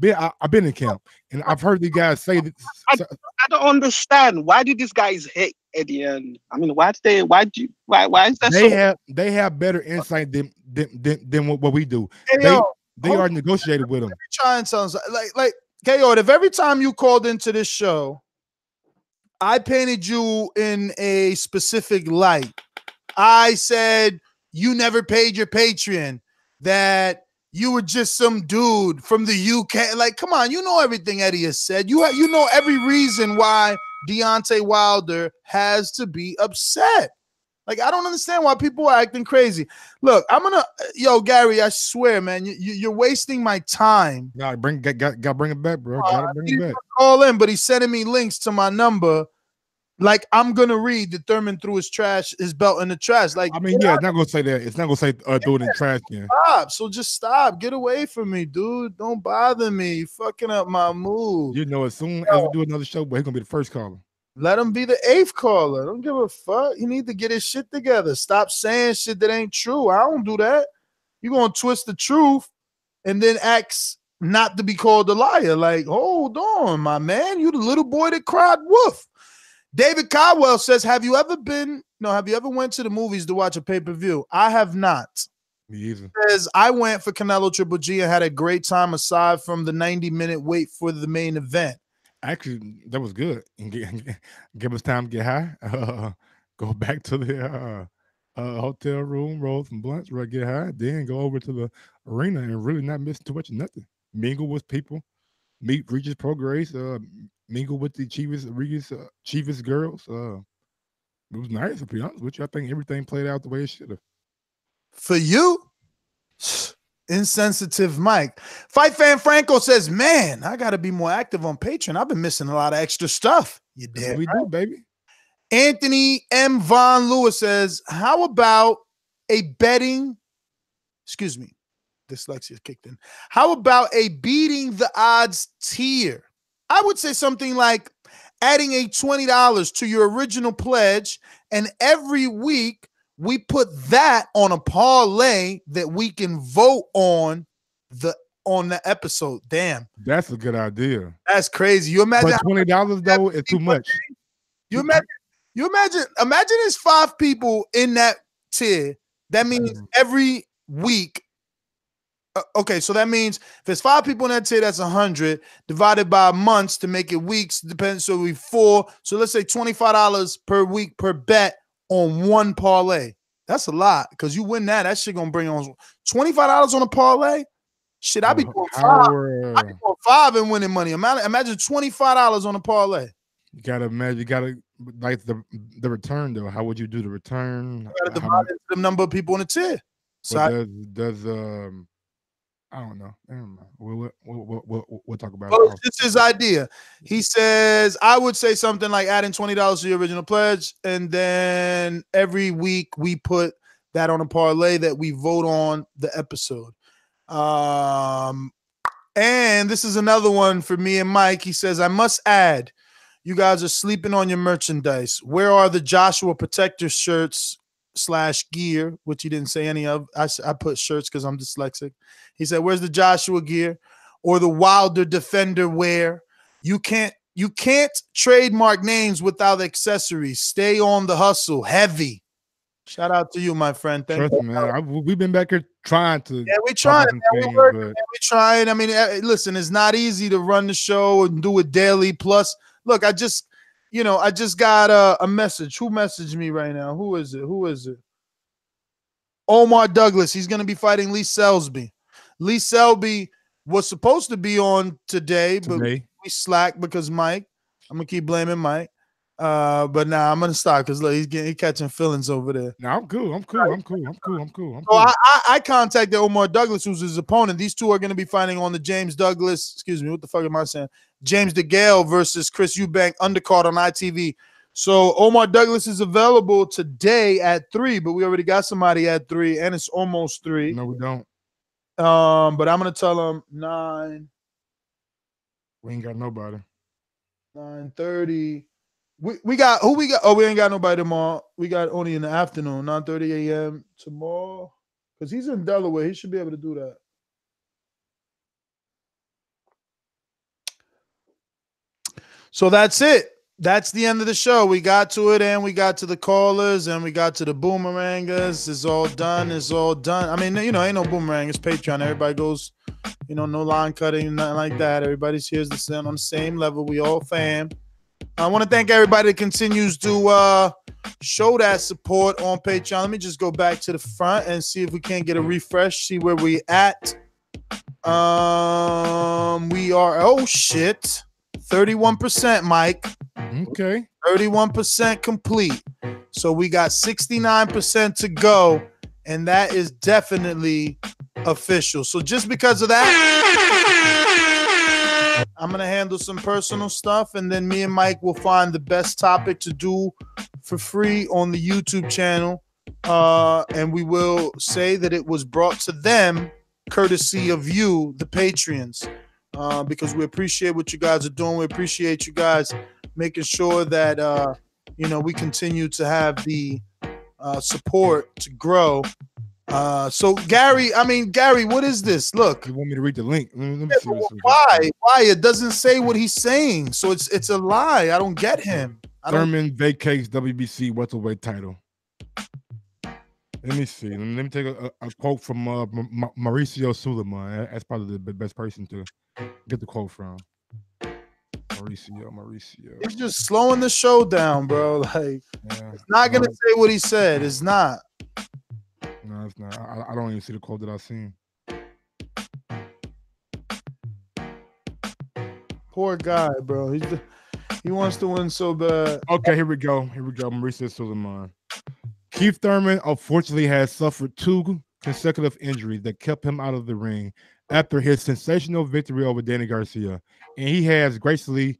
I've been in camp, and I've heard the guys say that. I don't understand. Why do these guys hate Eddie? And I mean, why is that? They have better insight than what we do. They are negotiated with them. Trying something like KO. If every time you called into this show, I painted you in a specific light. I said you never paid your Patreon. That you were just some dude from the UK. Like, come on, you know everything Eddie has said. You know every reason why Deontay Wilder has to be upset. Like, I don't understand why people are acting crazy. Look, yo, Gary, I swear, man, you're wasting my time. Gotta bring it back, bro. Gotta bring it back. Call in, but he's sending me links to my number. Like, I'm gonna read that Thurman threw his belt in the trash. Like, I mean, yeah, it's not gonna say that. It's not gonna say throw it in the trash can. Stop. So just stop. Get away from me, dude. Don't bother me. You're fucking up my mood. You know, as soon as we do another show, but he's gonna be the first caller. Let him be the 8th caller. Don't give a fuck. He need to get his shit together. Stop saying shit that ain't true. I don't do that. You're gonna twist the truth and then ask not to be called a liar. Like, hold on, my man. You the little boy that cried wolf. David Caldwell says, have you ever went to the movies to watch a pay-per-view? I have not. Me either. Says, I went for Canelo-GGG and had a great time aside from the 90-minute wait for the main event. Actually, that was good. Give us time to get high. Go back to the hotel room, roll some blunts, get high, then go over to the arena and really not miss too much of nothing. Mingle with people, meet Regis Prograis, mingle with the Chivas girls. It was nice, to be honest with you. I think everything played out the way it should have. For you, insensitive Mike. Fight Fan Franco says, man, I got to be more active on Patreon. I've been missing a lot of extra stuff. You did. We do, baby. Anthony M. Von Lewis says, how about a betting, excuse me, dyslexia kicked in. How about a beating the odds tier? I would say something like adding a $20 to your original pledge, and every week we put that on a parlay that we can vote on the episode. Damn, that's a good idea. That's crazy. You imagine $20 though is too much. You imagine You imagine there's 5 people in that tier. That means every week. Okay, so that means if there's 5 people in that tier, that's 100 divided by months to make it weeks. Depends. So we 4. So let's say $25 per week per bet on one parlay. That's a lot because you win that. That shit gonna bring on $25 on a parlay. Shit, I be doing 5. I be doing 5 and winning money. Imagine $25 on a parlay. You gotta imagine. You gotta like the return though. How would you do the return? You gotta divide it into the number of people in the tier. So does I don't know. Never mind. We'll talk about it. This is his idea. He says, I would say something like adding $20 to the original pledge, and then every week we put that on a parlay that we vote on the episode. And this is another one for me and Mike. He says, I must add, you guys are sleeping on your merchandise. Where are the Joshua Protector shirts / gear, which he didn't say any of? I put shirts because I'm dyslexic. He said, where's the Joshua gear or the Wilder Defender wear? You can't trademark names without accessories. Stay on the hustle. Heavy. Shout out to you, my friend. Thank you, man. We've been back here trying to. Yeah, we're trying. We're trying. I mean, listen, it's not easy to run the show and do it daily. Plus, look, I just got a message. Who messaged me right now? Who is it? Omar Douglas. He's going to be fighting Lee Selby. Lee Selby was supposed to be on today, but we slacked because Mike. I'm going to keep blaming Mike. But now I'm going to stop because he's catching feelings over there. No, I'm cool. So I contacted Omar Douglas, who's his opponent. These two are going to be fighting on the James DeGale versus Chris Eubank undercard on ITV. So Omar Douglas is available today at 3, but we already got somebody at 3, and it's almost 3. No, we don't. But I'm going to tell him 9. We ain't got nobody. 9:30. We got who we got? Oh, we ain't got nobody tomorrow. We got only in the afternoon, 9:30 a.m. tomorrow. Because he's in Delaware. He should be able to do that. So that's it. That's the end of the show. We got to it, and we got to the callers, and we got to the boomerangers. It's all done. I mean, ain't no boomerang. It's Patreon. Everybody goes, no line cutting, nothing like that. Everybody's here on the same level. We all fam. I want to thank everybody that continues to show that support on Patreon. Let me just go back to the front and see if we can't get a refresh, see where we at. We are, 31%, Mike. Okay. 31% complete. So we got 69% to go, and that is definitely official. So just because of that, I'm going to handle some personal stuff, and then me and Mike will find the best topic to do for free on the YouTube channel. And we will say that it was brought to them courtesy of you, the Patreons, because we appreciate what you guys are doing. We appreciate you guys making sure that, we continue to have the support to grow. So Gary, what is this? Look, you want me to read the link? Let me see why? It doesn't say what he's saying, so it's a lie. I don't get him. Thurman vacates WBC welterweight title. Let me see. Let me take a quote from Mauricio Suleiman. That's probably the best person to get the quote from. Mauricio. He's just slowing the show down, bro. Like, it's not gonna say what he said. It's not. No, it's not. I don't even see the quote that I've seen. Poor guy, bro. He wants to win so bad. Okay, here we go. Mauricio Suleiman. Keith Thurman unfortunately has suffered 2 consecutive injuries that kept him out of the ring after his sensational victory over Danny Garcia, and he has graciously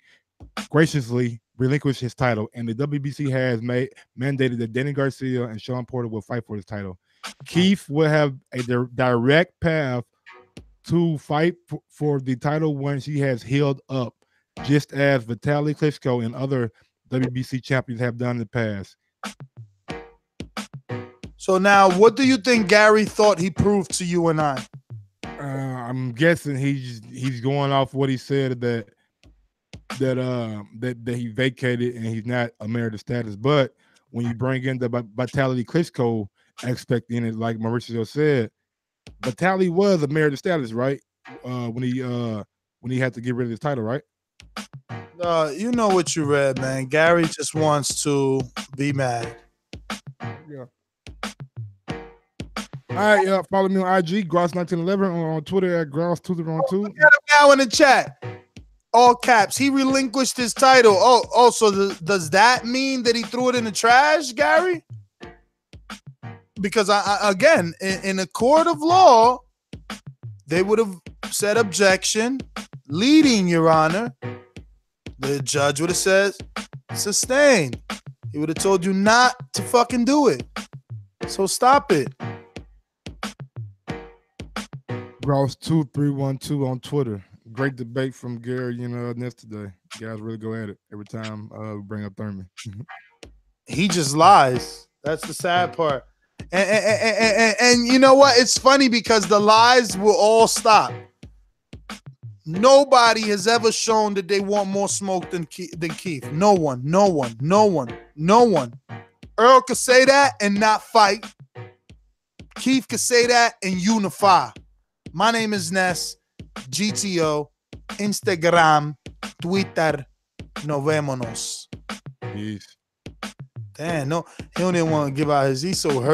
relinquished his title. And the WBC has mandated that Danny Garcia and Sean Porter will fight for his title. Keith will have a direct path to fight for the title once he has healed up, just as Vitaly Klitschko and other WBC champions have done in the past. So now, what do you think Gary thought he proved to you and I? I'm guessing he's going off what he said, that that he vacated and he's not a merited status. But when you bring in the Vitality Klitschko aspect in it, like Mauricio said, Vitality was a merited status, right? When he had to get rid of his title, right? You know what you read, man. Gary just wants to be mad. Yeah. All right, follow me on IG, Gross1911, on Twitter at Gross2012. Look at him now in the chat. All caps. He relinquished his title. So does that mean that he threw it in the trash, Gary? Because again, in a court of law, they would have said objection, leading, Your Honor. The judge would have said sustain. He would have told you not to fucking do it. So stop it. Gross2312 on Twitter. Great debate from Gary and Nestor today. You guys really go at it every time we bring up Thurman. He just lies. That's the sad part. And you know what? It's funny because the lies will all stop. Nobody has ever shown that they want more smoke than Keith. No one. Earl could say that and not fight. Keith could say that and unify. My name is Ness. GTO, Instagram, Twitter. Nos vémonos. Peace. Damn, no, he don't even want to give out his. He's so hurt.